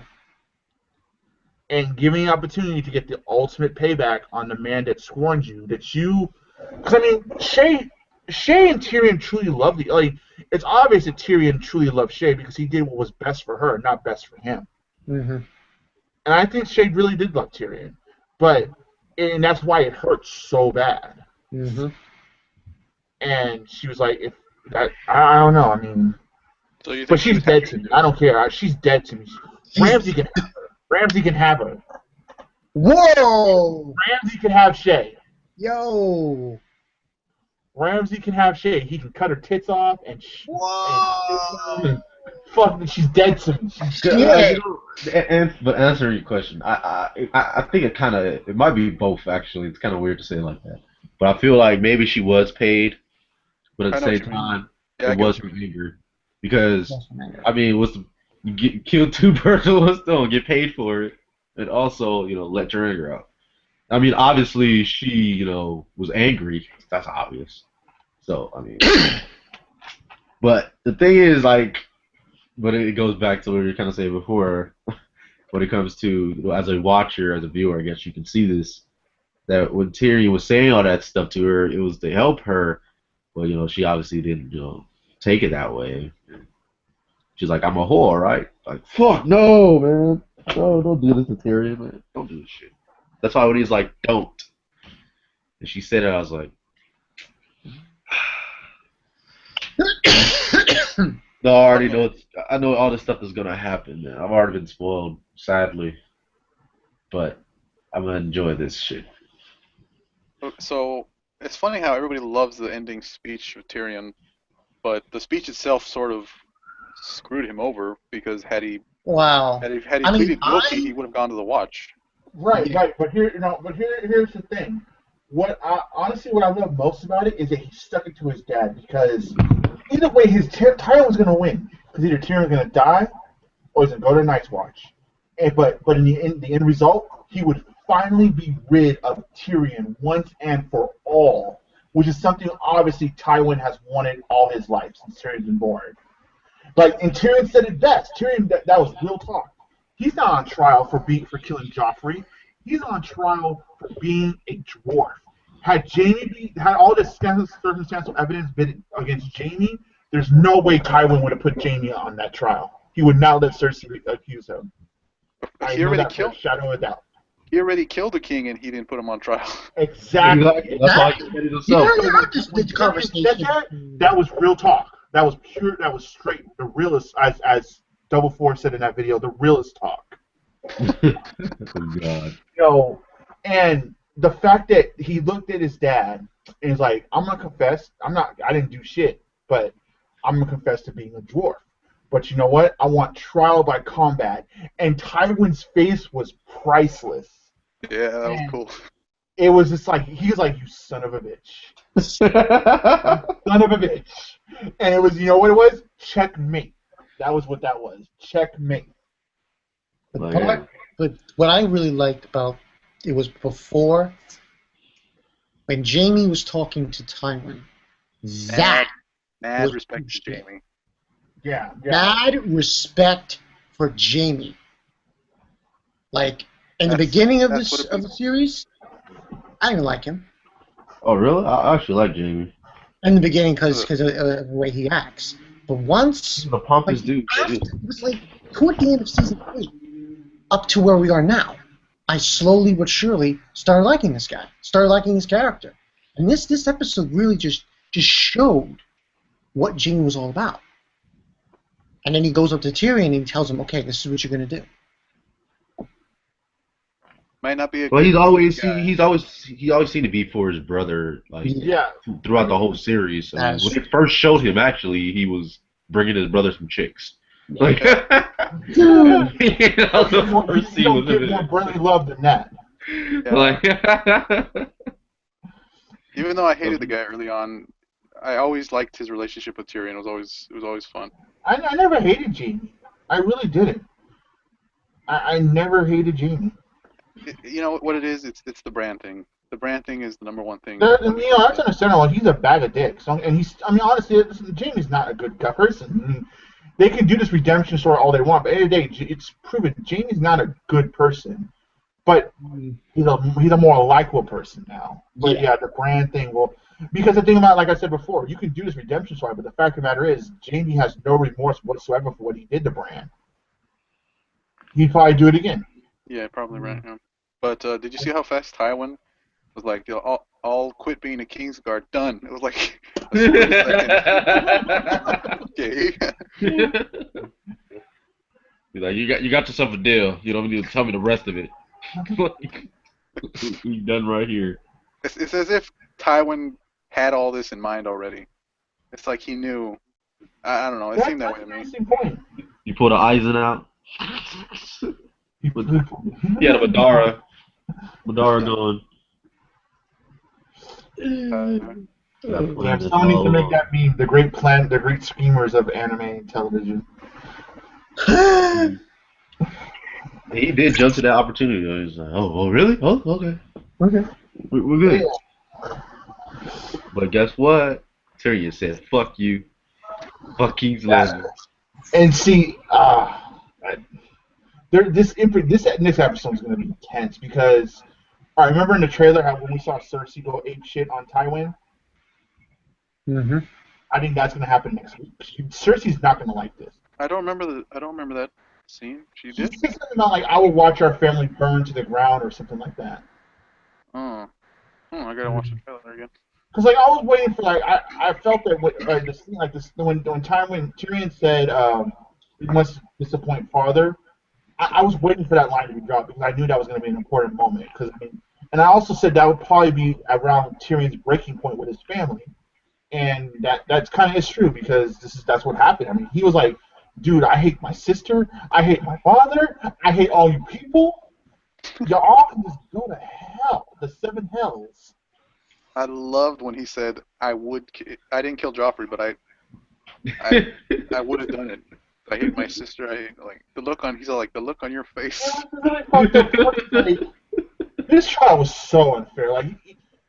And giving an opportunity to get the ultimate payback on the man that scorned you, because I mean, Shay and Tyrion truly loved like, it's obvious that Tyrion truly loved Shay because he did what was best for her, not best for him. Mm-hmm. And I think Shay really did love Tyrion, and that's why it hurts so bad. Mm-hmm. And she was like, I don't know. I mean, So you think but she she's was dead happy to me. do I it? don't care. She's dead to me. Ramsay can have her. Ramsay can have her. Whoa! Ramsay can have Shay. Yo! Ramsay can have Shay. He can cut her tits off and Whoa! fuck. She's dead to me. Yeah. But answer your question, I think it might be both actually. It's kind of weird to say it like that, but I feel like maybe she was paid, but at I the know what same you mean. time, Yeah, I it get was what her you mean. anger because I mean, kill two birds with one stone, get paid for it, and also let your anger out. I mean, obviously she was angry. That's obvious. So I mean, but the thing is but it goes back to what you were kind of saying before. When it comes to as a watcher, as a viewer, I guess you can see this. That when Tyrion was saying all that stuff to her, it was to help her. Well, she obviously didn't, take it that way. She's like, I'm a whore, right? Like, fuck, no, man. No, don't do this to Tyrion, man. Don't do this shit. That's why when he's like, don't. And she said it, I was like, no, I already know. I know all this stuff is gonna happen, man. I've already been spoiled, sadly. But I'm gonna enjoy this shit. So it's funny how everybody loves the ending speech of Tyrion, but the speech itself sort of screwed him over because had he Wow. pleaded guilty, he would have gone to the Watch. Right. But here's the thing. Honestly, what I love most about it is that he stuck it to his dad because either way, Tyrion was gonna win because either Tyrion's gonna die or he's gonna go to Night's Watch. But in the end result, he would finally be rid of Tyrion once and for all, which is something obviously Tywin has wanted all his life since Tyrion's been born. And Tyrion said it best. Tyrion, that was real talk. He's not on trial for killing Joffrey. He's on trial for being a dwarf. Had all this circumstantial evidence been against Jaime, there's no way Tywin would have put Jaime on that trial. He would not let Cersei accuse him. He already killed. Shadow of a doubt. He already killed the king, and he didn't put him on trial. Exactly. That's why he said it himself. This conversation. That was real talk. That was pure. That was straight. The realest, as Double Four said in that video, the realest talk. Oh, God. And the fact that he looked at his dad and he's like, "I'm gonna confess. I didn't do shit, but I'm gonna confess to being a dwarf. But you know what? I want trial by combat." And Tywin's face was priceless. Yeah, that was cool. It was just like he was like, "You son of a bitch, son of a bitch," and it was, you know what it was? Checkmate. That was what that was. Checkmate. But what I really liked about it was before when Jaime was talking to Tywin. That Mad was respect to shit. Jaime. Yeah. Mad respect for Jaime. Like in the beginning of the series, I didn't like him. Oh, really? I actually like Jaime. In the beginning, because of the way he acts. But once The pompous dude. it was like toward the end of season 8, up to where we are now, I slowly but surely started liking this guy, started liking his character, and this episode really just showed what Jaime was all about. And then he goes up to Tyrion and he tells him, okay, this is what you're going to do. Might not be a Well, good guy. he always seemed to be for his brother, like Yeah. throughout the whole series. I mean, That's when they first showed him, actually, he was bringing his brother some chicks. Like, Dude. the first You scene don't was him get in more it. brotherly love than that. Like, Even though I hated the guy early on, I always liked his relationship with Tyrion. It was always fun. I never hated Jamie. I really didn't. I never hated Jamie. You know what it is? It's the brand thing. The brand thing is the number one thing. And, that's understandable. He's a bag of dicks. And honestly, Jamie's not a good person. I mean, they can do this redemption story all they want, but at the end of the day, it's proven Jamie's not a good person. But he's a more likable person now. But yeah, the brand thing will, because the thing about, like I said before, you can do this redemption story, but the fact of the matter is, Jamie has no remorse whatsoever for what he did to Bran. He'd probably do it again. Yeah, probably right. Yeah. But did you see how fast Tywin was like, I'll quit being a Kingsguard. Done. It was like a split second. Okay. He's like, you got yourself a deal. You don't need to tell me the rest of it. You done right here. It's as if Tywin had all this in mind already. It's like he knew. I don't know. It seemed that way to me. That's an interesting point. You pull the Eisen out. He had a Madara going. Yeah, someone needs to make that meme. The great schemers of anime television. He did jump to that opportunity. Though. He was like, oh, really? Oh, okay. Okay. We're good. But guess what? Tyrion said, fuck you. Fuck King's Landing. And see, this next episode is going to be intense because I remember in the trailer how when we saw Cersei go ape shit on Tywin. Mm-hmm. I think that's going to happen next week. Cersei's not going to like this. I don't remember that scene. She did. She said something about like, I will watch our family burn to the ground or something like that. Oh, I gotta watch the trailer again. Because like I was waiting for like I felt that the scene like this when Tyrion said we must disappoint father. I was waiting for that line to be dropped because I knew that was going to be an important moment. And I also said that would probably be around Tyrion's breaking point with his family, and that's kind of is true because that's what happened. I mean, he was like, dude, I hate my sister, I hate my father, I hate all you people. Y'all can just go to hell, the seven hells. I loved when he said, I didn't kill Joffrey, but I would have done it. I hate my sister. He's all like, the look on your face. This trial was so unfair. Like,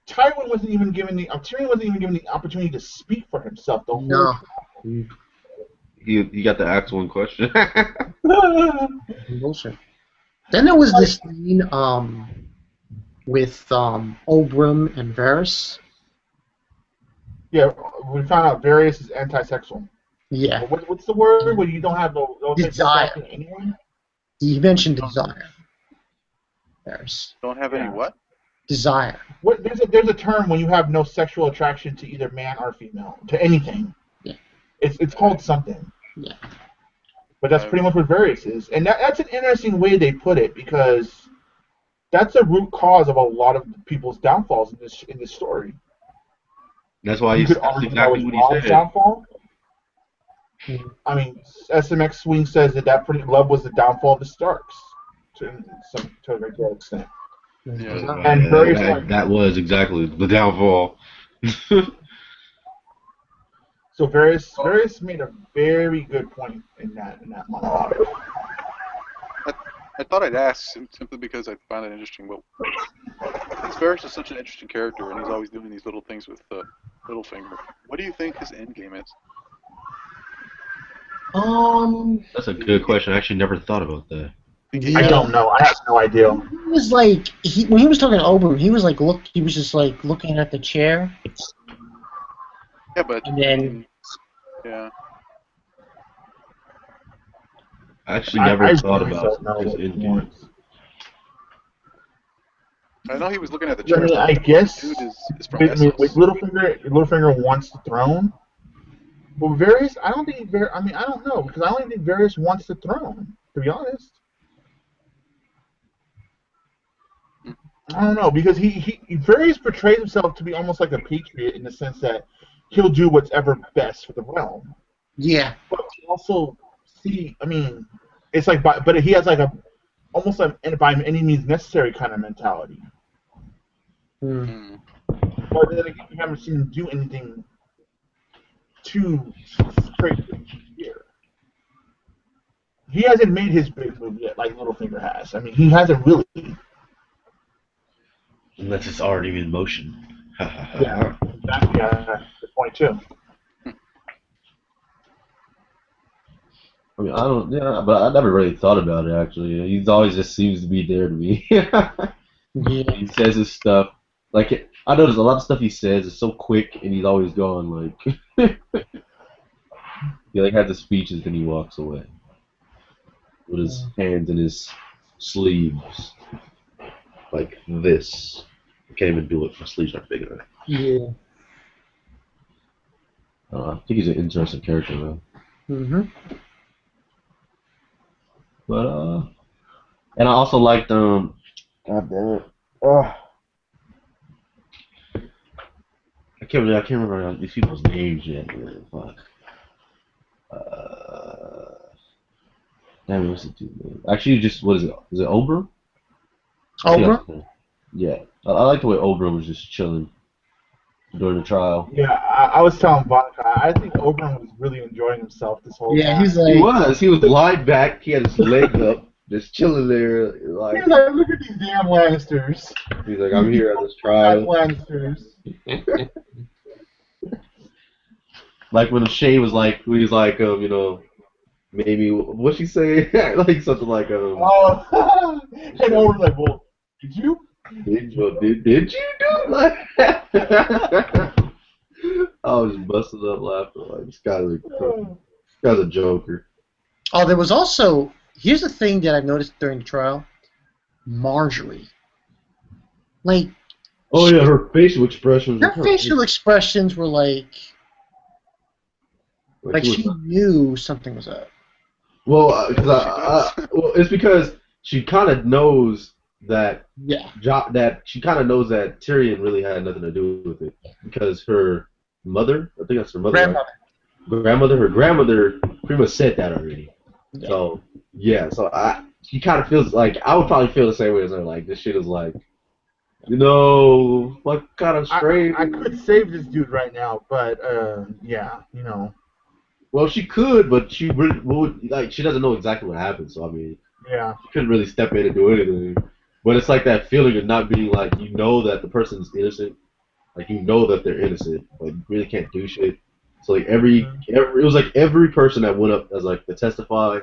Tyrion wasn't even given the opportunity to speak for himself. The whole trial. He got to ask one question. Bullshit. Then there was this scene with Oberyn and Varys. Yeah, we found out Varys is anti-sexual. Yeah. What's the word when you don't have no desire? Anyone? He mentioned desire. Varys. Don't have any what? Desire. There's a term when you have no sexual attraction to either man or female, to anything. Yeah. It's called something. Yeah. But that's pretty much what Varys is. And that's an interesting way they put it because that's a root cause of a lot of people's downfalls in this story. That's why that's exactly what he said. Downfall. I mean, SMX Swing says that pretty love was the downfall of the Starks to a great extent. Yeah. And Varys that was exactly the downfall. So Varys made a very good point in that monologue. I thought I'd ask simply because I find it interesting. But Varys is such an interesting character, and he's always doing these little things with Littlefinger. What do you think his end game is? That's a good question. I actually never thought about that. I don't know. I have no idea. He was like when he was talking to Oberyn, he was like he was just like looking at the chair. Yeah, but and then yeah. I actually never thought about his end game. I know he was looking at the chair. I mean, I guess dude is from Essos. Littlefinger wants the throne. Well, Varys, I don't think I mean, I don't know because I don't think Varys wants the throne. To be honest, I don't know because he Varys portrays himself to be almost like a patriot in the sense that he'll do what's ever best for the realm. Yeah. But also, see, I mean, it's like, but he has like a almost like by any means necessary kind of mentality. Mm. But then again, we haven't seen him do anything too crazy here. He hasn't made his big move yet, like Littlefinger has. I mean, he hasn't really. Unless it's already in motion. Yeah, exactly. Good point too. I mean, I don't, yeah, but I never really thought about it actually. He's always just seems to be there to me. Yeah. He says his stuff. Like, I notice a lot of stuff he says is so quick, and he's always gone. Like, he like has the speeches, then he walks away with his hands in his sleeves, like this. I can't even do it. My sleeves aren't big enough. Yeah. I think he's an interesting character, though. Mhm. But and I also liked God damn it. Oh. I can't remember these people's names yet. Man. Fuck. Damn, what's the dude name? Actually, just what is it? Is it Oberyn? I think that's Oprah? his name. Yeah, I like the way Oberyn was just chilling during the trial. Yeah, I was telling Monica, I think Oberyn was really enjoying himself this whole Yeah, time. he's He like, was. He was lying back. He had his leg up, just chilling there. Like He's like, look at these damn Lannisters. he's like, I'm here at this Damn trial. Lannisters. Like when Shay was like, he's like, you know, maybe what she say? Like something like, Oh, and Oberyn's like, well, did you? did you do it like that? I was just busting up laughing. Like this guy's a joker. oh, there was also, here's the thing that I've noticed during the trial. Marjorie. Like, Oh yeah, her facial expressions. her facial expressions were like she knew something was up. Well, She well, it's because she kind of knows that Yeah. that she kind of knows that Tyrion really had nothing to do with it because her mother, I think that's her mother, Grandmother. right? Her grandmother pretty much said that already. Yeah. So yeah, so she kind of feels like I would probably feel the same way as her. Like this shit is like, you know, what kind of strange. I could save this dude right now, but yeah, you know. Well, she could, but she really would like she doesn't know exactly what happened. So I mean, Yeah. she couldn't really step in and do anything. But it's like that feeling of not being like you know that the person's innocent, like you know that they're innocent, but you really can't do shit. So like every it was like every person that went up as like to testify,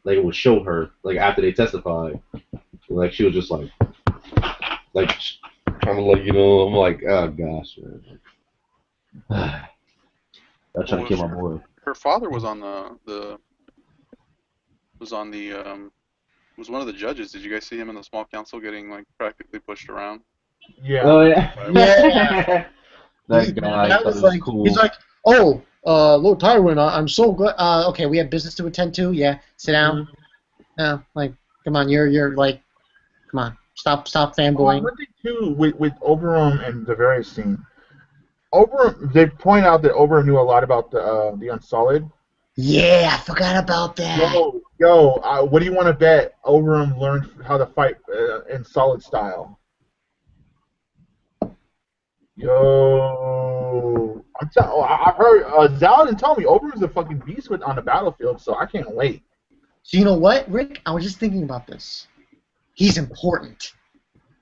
like it would show her like after they testified, like she was just like kind of like you know I'm like oh gosh man, I'm trying to kill my boy. Her father was on the was on the was one of the judges. Did you guys see him in the small council getting like practically pushed around? Yeah. Oh yeah. Yeah. That guy That was like, cool. he's like, oh, Lord Tywin, I'm so glad. Okay, we have business to attend to. Yeah, sit down. No, like, come on, you're like, come on, stop fanboying. One thing too with Oberyn and the various scene, Oberyn, they point out that Oberyn knew a lot about the Unsullied. Yeah, I forgot about that. What do you want to bet Oberyn learned how to fight in solid style? Yo, I heard Zaladin tell me Oberyn's a fucking beast on the battlefield, so I can't wait. So you know what, Rick? I was just thinking about this. He's important.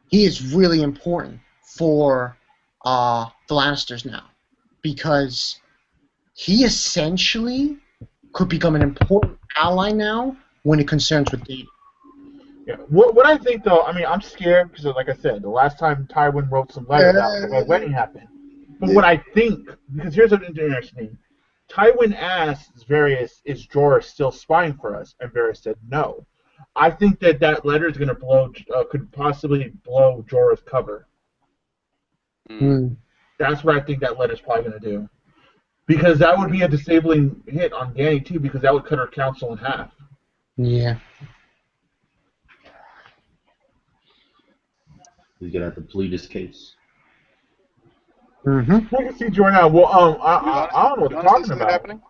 He is really important for the Lannisters now, because he essentially could become an important ally now when it concerns with David. Yeah. What I think though, I mean, I'm scared because, like I said, the last time Tywin wrote some letters after my wedding happened. But what I think, because here's an interesting thing, Tywin asked Varys, "Is Jorah still spying for us?" And Varys said, "No." I think that letter is going to could possibly blow Jorah's cover. Mm. That's what I think that letter's probably going to do. Because that would be a disabling hit on Dany too, because that would cut her council in half. Yeah. He's gonna have to plead his case. Mm-hmm. I can see Jordan. Well, I don't know what You they're honestly talking see that about. happening?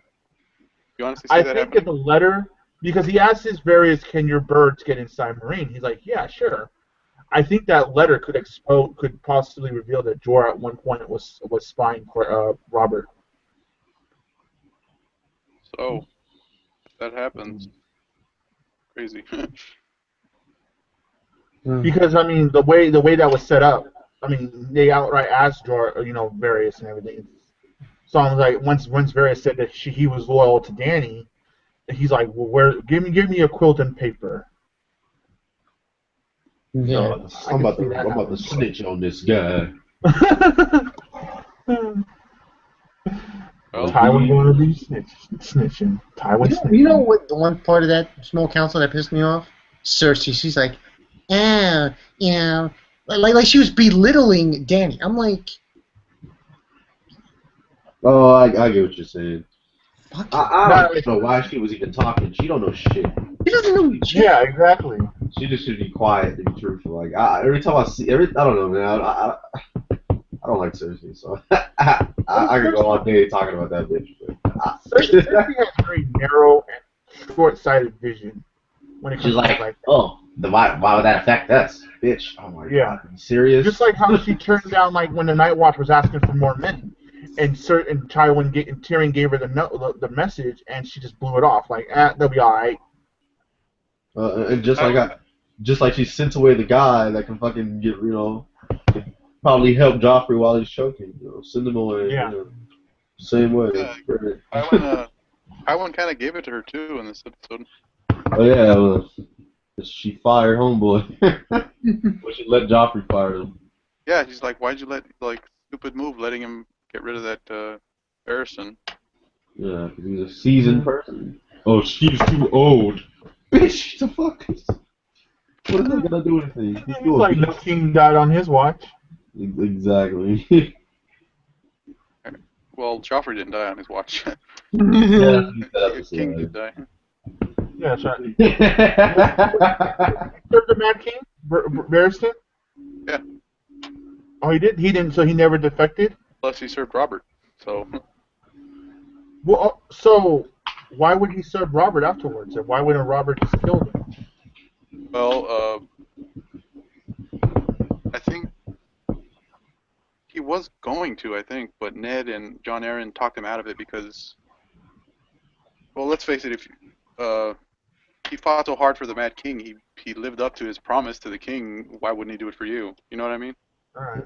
You honestly see I that think happening? in the letter, because he asked his various, "Can your birds get inside Marine?" He's like, "Yeah, sure." I think that letter could possibly reveal that Jorah at one point was spying for Robert. So, if that happens, crazy. Because I mean, the way that was set up, I mean, they outright asked Jorah, Varys and everything. So I was like, once Varys said that he was loyal to Dany, he's like, well, give me a quilt and paper. Yeah. I I'm can about see to that snitch on this guy. Well, Tywin going to be snitching. Tywin snitching. You know what? The one part of that small council that pissed me off, Cersei. She's like, like she was belittling Dany. I'm like, Oh, I get what you're saying. fuck you. I don't know why she was even talking. She don't know shit. He doesn't know shit. Yeah, exactly. She just should be quiet to be truthful. Like every time I don't know, man. I don't like Cersei, so I could go all day talking about that bitch. Cersei has very narrow and short-sighted vision when it comes She's to like, like that. oh, why would that affect us, bitch? Oh my god, are you serious? Just like how she turned down like when the Night Watch was asking for more men, and Tyrion gave her the message, and she just blew it off. Like, they'll be all right. And just like she sent away the guy that can fucking get, probably help Joffrey while he's choking. Send him away. Yeah. Same way. Yeah. Tywin kind of gave it to her too in this episode. Oh yeah, she fired homeboy. Well, she let Joffrey fire him. Yeah, he's like, why'd you stupid move, letting him get rid of that Barristan? Yeah, because he's a seasoned person. Oh, she's too old. Bitch, the fuck? What is that gonna do with anything? He's like, no king died on his watch. Exactly. Well, Joffrey didn't die on his watch. Yeah, King did die. Yeah, that's right. The Mad King, Barristan. Yeah. Oh, he did. He didn't. So he never defected. Plus, he served Robert. So. Well, so why would he serve Robert afterwards? And why wouldn't Robert just kill him? Well, I think he was going to. I think, but Ned and Jon Arryn talked him out of it because. Well, let's face it. If he fought so hard for the Mad King, he lived up to his promise to the king. Why wouldn't he do it for you? You know what I mean? All right.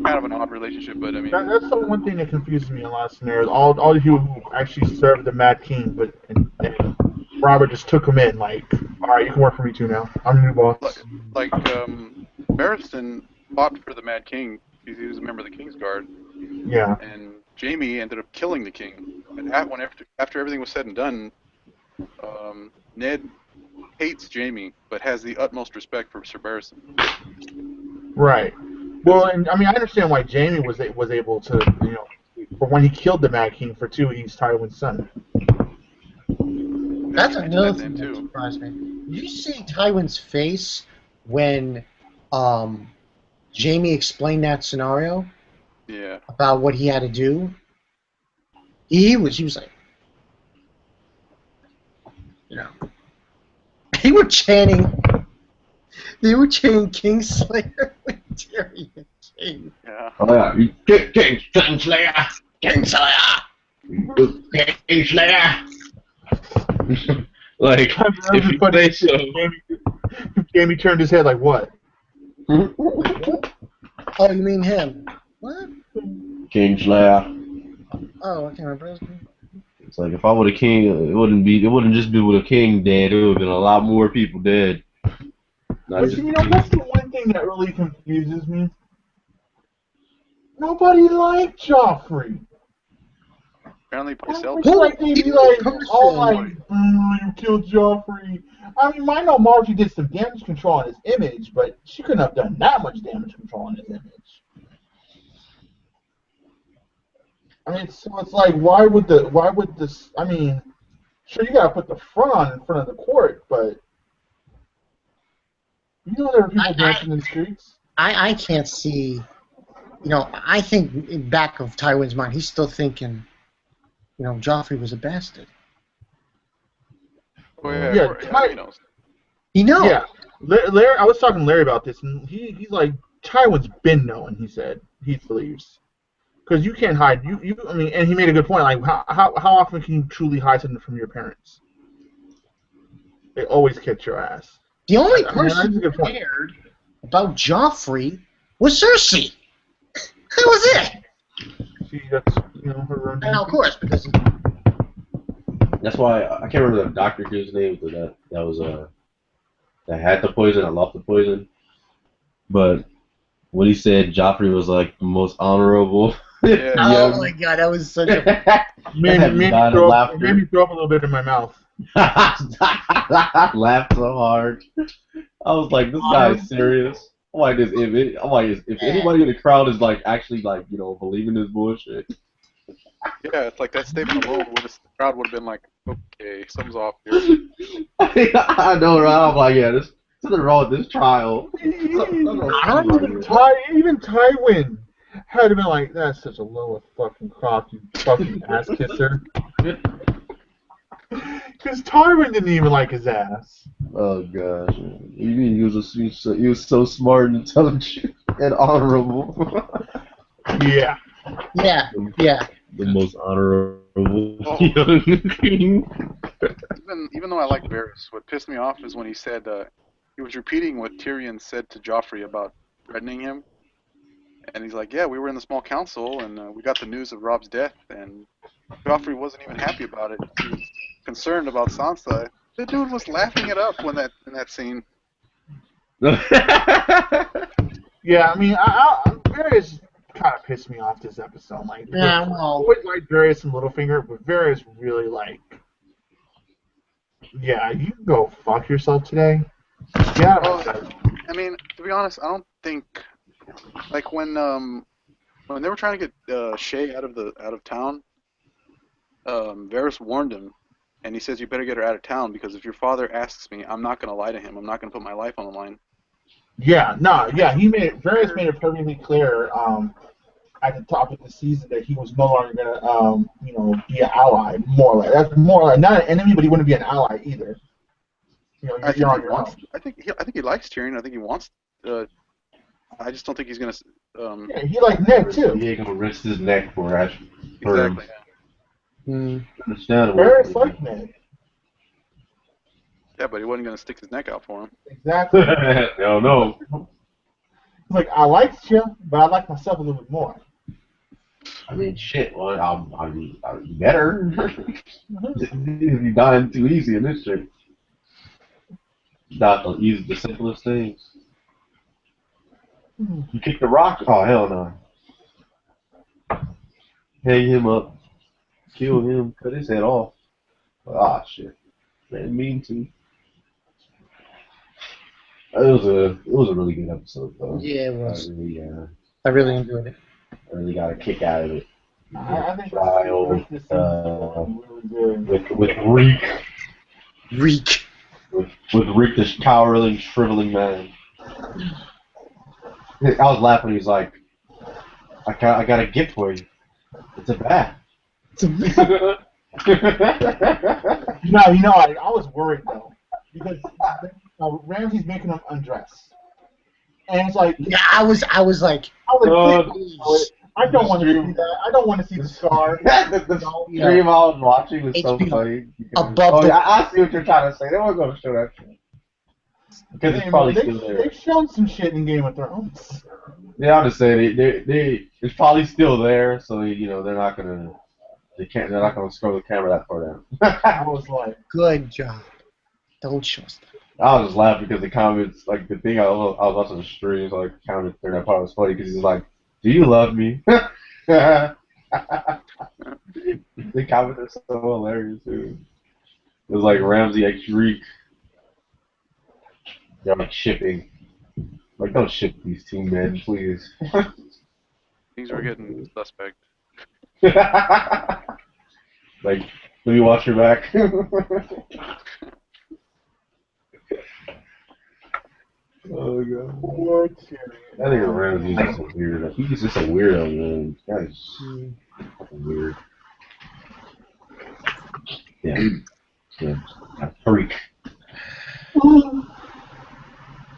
Kind of an odd relationship, but I mean. That's the one thing that confuses me in a lot of scenarios. All the people who actually served the Mad King, but and Robert just took him in. Like, all right, you can work for me too now. I'm the new boss. Like Barristan fought for the Mad King. He was a member of the King's Guard. Yeah. And Jaime ended up killing the king. And after everything was said and done, Ned hates Jaime, but has the utmost respect for Sir Barristan. Right. Well, and I mean, I understand why Jaime was able to, for when he killed the Mad King, for two, he's Tywin's son. That's another thing that surprised me. Did you see Tywin's face when Jaime explained that scenario? Yeah. About what he had to do. He was like, they were chanting Kingslayer with Tyrion. Yeah. Oh yeah, Kingslayer! Kingslayer! Kingslayer! Like, if you play so. Jaime turned his head like, what? Oh, you mean him? What? Kingslayer. Oh, I can't remember his name. It's like if I were the king, it wouldn't just be with a king dead. It would have been a lot more people dead. But that's the one thing that really confuses me. Nobody liked Joffrey. Apparently, myself. Like they'd be like, oh like, you killed Joffrey. I mean, I know Margie did some damage control on his image, but she couldn't have done that much damage control on his image. I mean, so it's like, why would this? I mean, sure, you gotta put the front on in front of the court, but you know there are people I, dancing in the streets. I can't see. I think in back of Tywin's mind, he's still thinking, Joffrey was a bastard. Oh yeah, Yeah, he knows. He knows. Yeah, Larry. I was talking to Larry about this, and he's like, Tywin's been knowing. He said he believes because you can't hide. I mean, and he made a good point. Like, how often can you truly hide something from your parents? They always catch your ass. The only I mean, that's person a good who point. cared about Joffrey was Cersei. That was it. See, that's her own. And of course, because That's why I can't remember the doctor dude's name, but that was that had the poison. I loved the poison, but when he said Joffrey was like the most honorable, Yeah. oh my god, that was such a Made me died of throw laughter. up a little bit in my mouth. I laughed so hard. I was like, this guy is serious. I'm like, if anybody in the crowd is like actually like believing this bullshit. Yeah, it's like that statement alone, the crowd would have been like, okay, something's off here. I know, right? I'm like, yeah, there's something wrong with this trial. Even Tywin had been like, that's such a lower fucking cock, you fucking ass kisser. Because Tywin didn't even like his ass. Oh gosh, he was so smart and intelligent and honorable. Yeah. yeah. The most honorable Oh. Even though I like Varys, what pissed me off is when he said he was repeating what Tyrion said to Joffrey about threatening him, and he's like, "Yeah, we were in the small council, and we got the news of Rob's death, and Joffrey wasn't even happy about it. He was concerned about Sansa." The dude was laughing it up in that scene. Yeah, I mean, Varys kind of pissed me off this episode. Like, Yeah, I well, always liked Varys and Littlefinger, but Varys really like, yeah, you can go fuck yourself today. Yeah. Well, I mean, to be honest, I don't think like when they were trying to get Shay out of town, Varys warned him, and he says, "You better get her out of town because if your father asks me, I'm not going to lie to him. I'm not going to put my life on the line." Yeah, no, yeah, Varys made it perfectly clear at the top of the season that he was no longer gonna be an ally. More like that's more like not an enemy, but he wouldn't be an ally either. I You're think on he your wants. own. I think he likes Tyrion. I think he wants. I just don't think he's going to. Yeah, he liked Ned too. He ain't gonna risk his neck for us. Exactly. Understandable. Varys liked Ned. Yeah, but he wasn't going to stick his neck out for him. Exactly. No. He's like, I liked you, but I like myself a little bit more. I mean, shit. Well, I'll be better. You're dying too easy in this shit. Not the simplest things. You kick the rock? Oh hell no. Hang him up, kill him, cut his head off. Ah shit. Didn't mean to. It was a really good episode though. Yeah, it was. I I really enjoyed it. really got a kick out of it. I think Trial this season really good. with Reek. Reek. With Rick, this cowering, shriveling man. I was laughing. He's like, I got a gift for you. It's a bat. I was worried though because Ramsay's making him undress, and it's like Yeah, I was like, please, I don't want to see that. I don't want to see the scar. the stream I was watching was so HBO funny. above the- yeah, I see what you're trying to say. They weren't going to show that shit. Because it's probably still there. They've shown some shit in Game of Thrones. Yeah, I'm just saying it's probably still there, so they're not gonna they're not gonna scroll the camera that far down. I was like, good job. Don't show us that. I was just laughing because the comments, like the thing I was watching the stream, so like the comments during that part was funny because he's like, "Do you love me?" The comments are so hilarious too. It was like Ramsey X Reek. They're like shipping. Like, don't ship these two men, please. Things were getting suspect. Like, let me watch your back. Oh god. Poor Tyrion. I think Ramsey's just a weirdo. He's just a weirdo, man. This guy's fucking weird. Yeah. Yeah. A freak.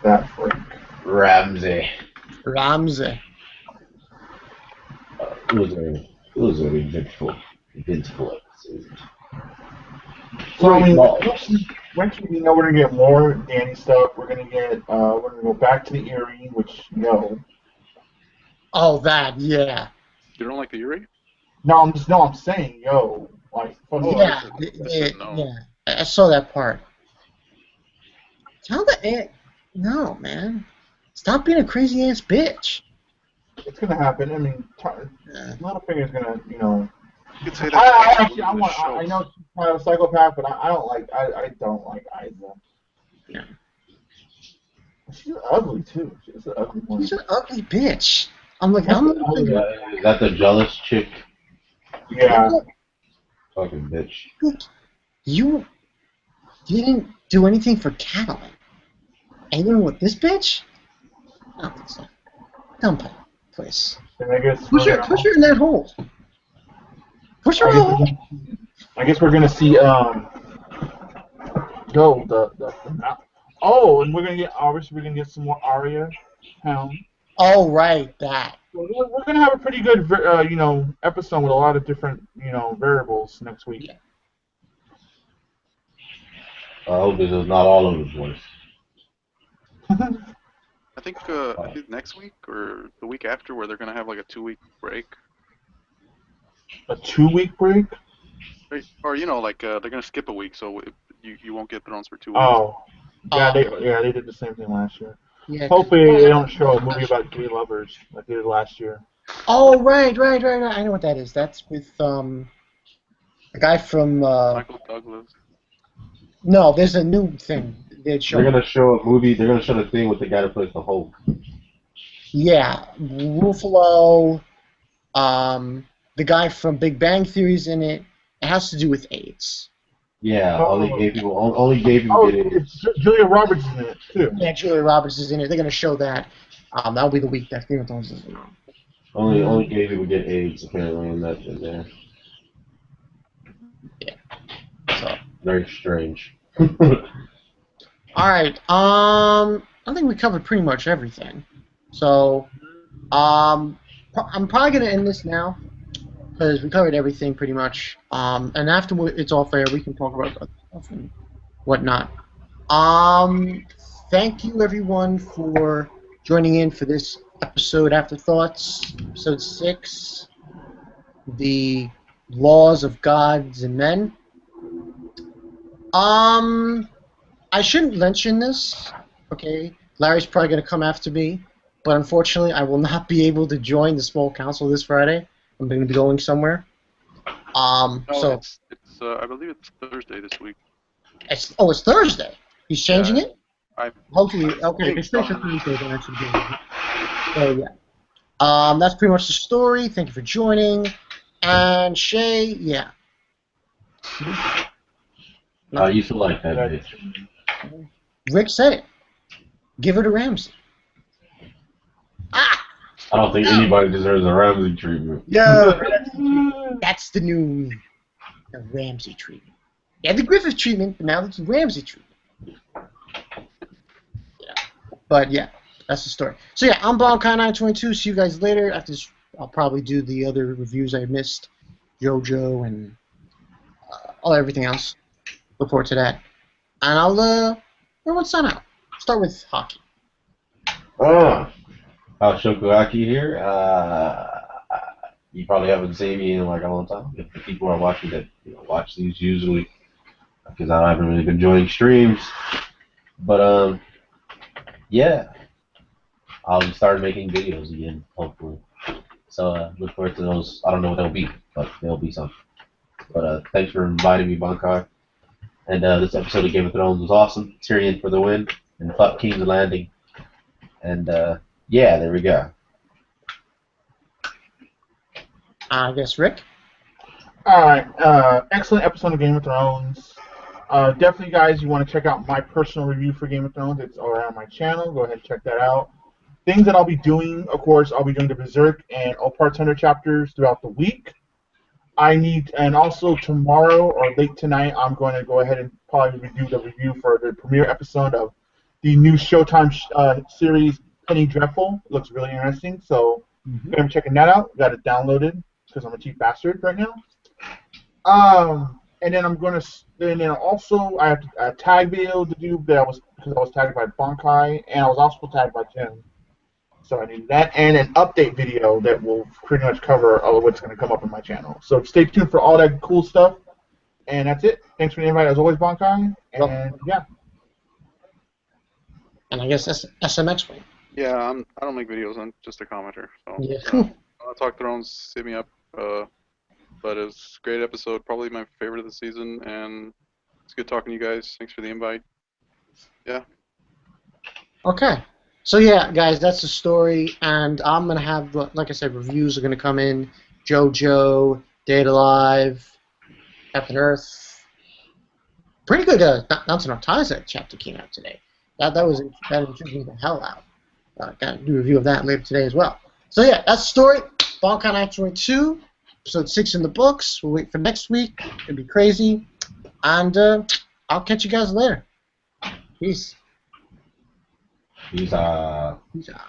That freak. Ramsey. Ramsey. It was an eventful episode. So I mean, eventually we know we're gonna get more Danny stuff. We're gonna go back to the Erie, which Oh, that, yeah. You don't like the Yuri? I'm saying like fuck Yeah, I should know. yeah. I saw that part. Tell the aunt, no, man. Stop being a crazy ass bitch. it's gonna happen. I mean, Yeah. Littlefinger's gonna You could say that. I know she's kind of a psychopath, but I don't like Isa. Yeah. She's ugly too. She's an ugly woman. She's an ugly bitch. I'm like, Is that the jealous chick? Yeah. Fucking bitch. You didn't do anything for Catelyn. And you know what, this bitch? I don't think so. Don't put it, please. And I guess Push her in that hole. Push her in the hole. I guess we're gonna see and we're gonna get some more Arya Hound. Oh, right, that. We're gonna have a pretty good episode with a lot of different variables next week. Yeah. I hope this is not all over the place. I think next week or the week after, where they're gonna have like a 2-week break. A 2-week break? Or like they're gonna skip a week, so you won't get Thrones for 2 weeks. Oh, yeah, they did the same thing last year. Yeah. Hopefully they don't show a movie about gay lovers like they did last year. Oh, right. I know what that is. That's with a guy from. Michael Douglas. No, there's a new thing they're showing. They're gonna show a movie. They're gonna show the thing with the guy that plays the Hulk. Yeah, Ruffalo. The guy from Big Bang Theory's in it. It has to do with AIDS. Yeah, only gay people get AIDS. Julia Roberts is in it too. Yeah, Julia Roberts is in it. They're gonna show that. That'll be the week that Game of Thrones is on. Only gay people get AIDS apparently, and that's in there. Yeah. So. Very strange. All right. I think we covered pretty much everything. So, I'm probably gonna end this now because we covered everything pretty much. And after it's all fair, we can talk about other stuff and whatnot. Thank you everyone for joining in for this episode, Afterthoughts, episode 6, the laws of gods and men. I shouldn't mention this, okay? Larry's probably going to come after me, but unfortunately I will not be able to join the small council this Friday. I'm going to be going somewhere. No, so it's I believe it's Thursday this week. it's Thursday. He's changing it? Hopefully, okay, think if it's so. Thursday, then I should do it. So yeah. That's pretty much the story. Thank you for joining. And Shay, yeah. I used to like that bitch. Rick said it. Give her to Ramsey. Ah! I don't think anybody deserves a Ramsey treatment. No! That's the new me. The Ramsey treatment. Yeah, the Griffith treatment, but now it's the Ramsey treatment. Yeah. But yeah, that's the story. So yeah, I'm BombCon922. See you guys later. After this, I'll probably do the other reviews I missed. JoJo and everything else. Look forward to that. And everyone sign out. Start with hockey. Shokuaki here. You probably haven't seen me in like a long time. If the people are watching that watch these usually, because I haven't really been joining streams. But yeah, I'll start making videos again, hopefully. So look forward to those. I don't know what they'll be, but they'll be something. But thanks for inviting me, Bankar. And this episode of Game of Thrones was awesome. Tyrion for the win, and fuck King's Landing. And yeah, there we go. I guess Rick. All right. Excellent episode of Game of Thrones. Definitely, guys, you want to check out my personal review for Game of Thrones. It's around my channel. Go ahead and check that out. Things that I'll be doing, of course, I'll be doing the Berserk and Opar Thunder chapters throughout the week. And also tomorrow or late tonight, I'm going to go ahead and probably review the review for the premiere episode of the new Showtime series Penny Dreadful. It looks really interesting, so I'm checking that out. Got it downloaded because I'm a cheap bastard right now. And then and then also I have a tag video to do because I was tagged by Bonkai and I was also tagged by Jim. So I need that and an update video that will pretty much cover all of what's going to come up on my channel. So stay tuned for all that cool stuff. And that's it. Thanks for the invite as always, Bonkai. And yeah. And I guess that's SMX way. Yeah, I don't make videos. I'm just a commenter. So Yeah. Talk Thrones, hit me up. But it was a great episode. Probably my favorite of the season. And it's good talking to you guys. Thanks for the invite. Yeah. Okay. So yeah, guys, that's the story, and I'm gonna have, like I said, reviews are gonna come in. JoJo, Dead Alive, Captain Earth. Pretty good. Mountain of Taisa chapter came out today. That intrigued me the hell out. Got to do a review of that later today as well. So yeah, that's the story. Balkan Act 22, episode 6 in the books. We'll wait for next week. It'll be crazy, and I'll catch you guys later. Peace. Peace out. Peace out.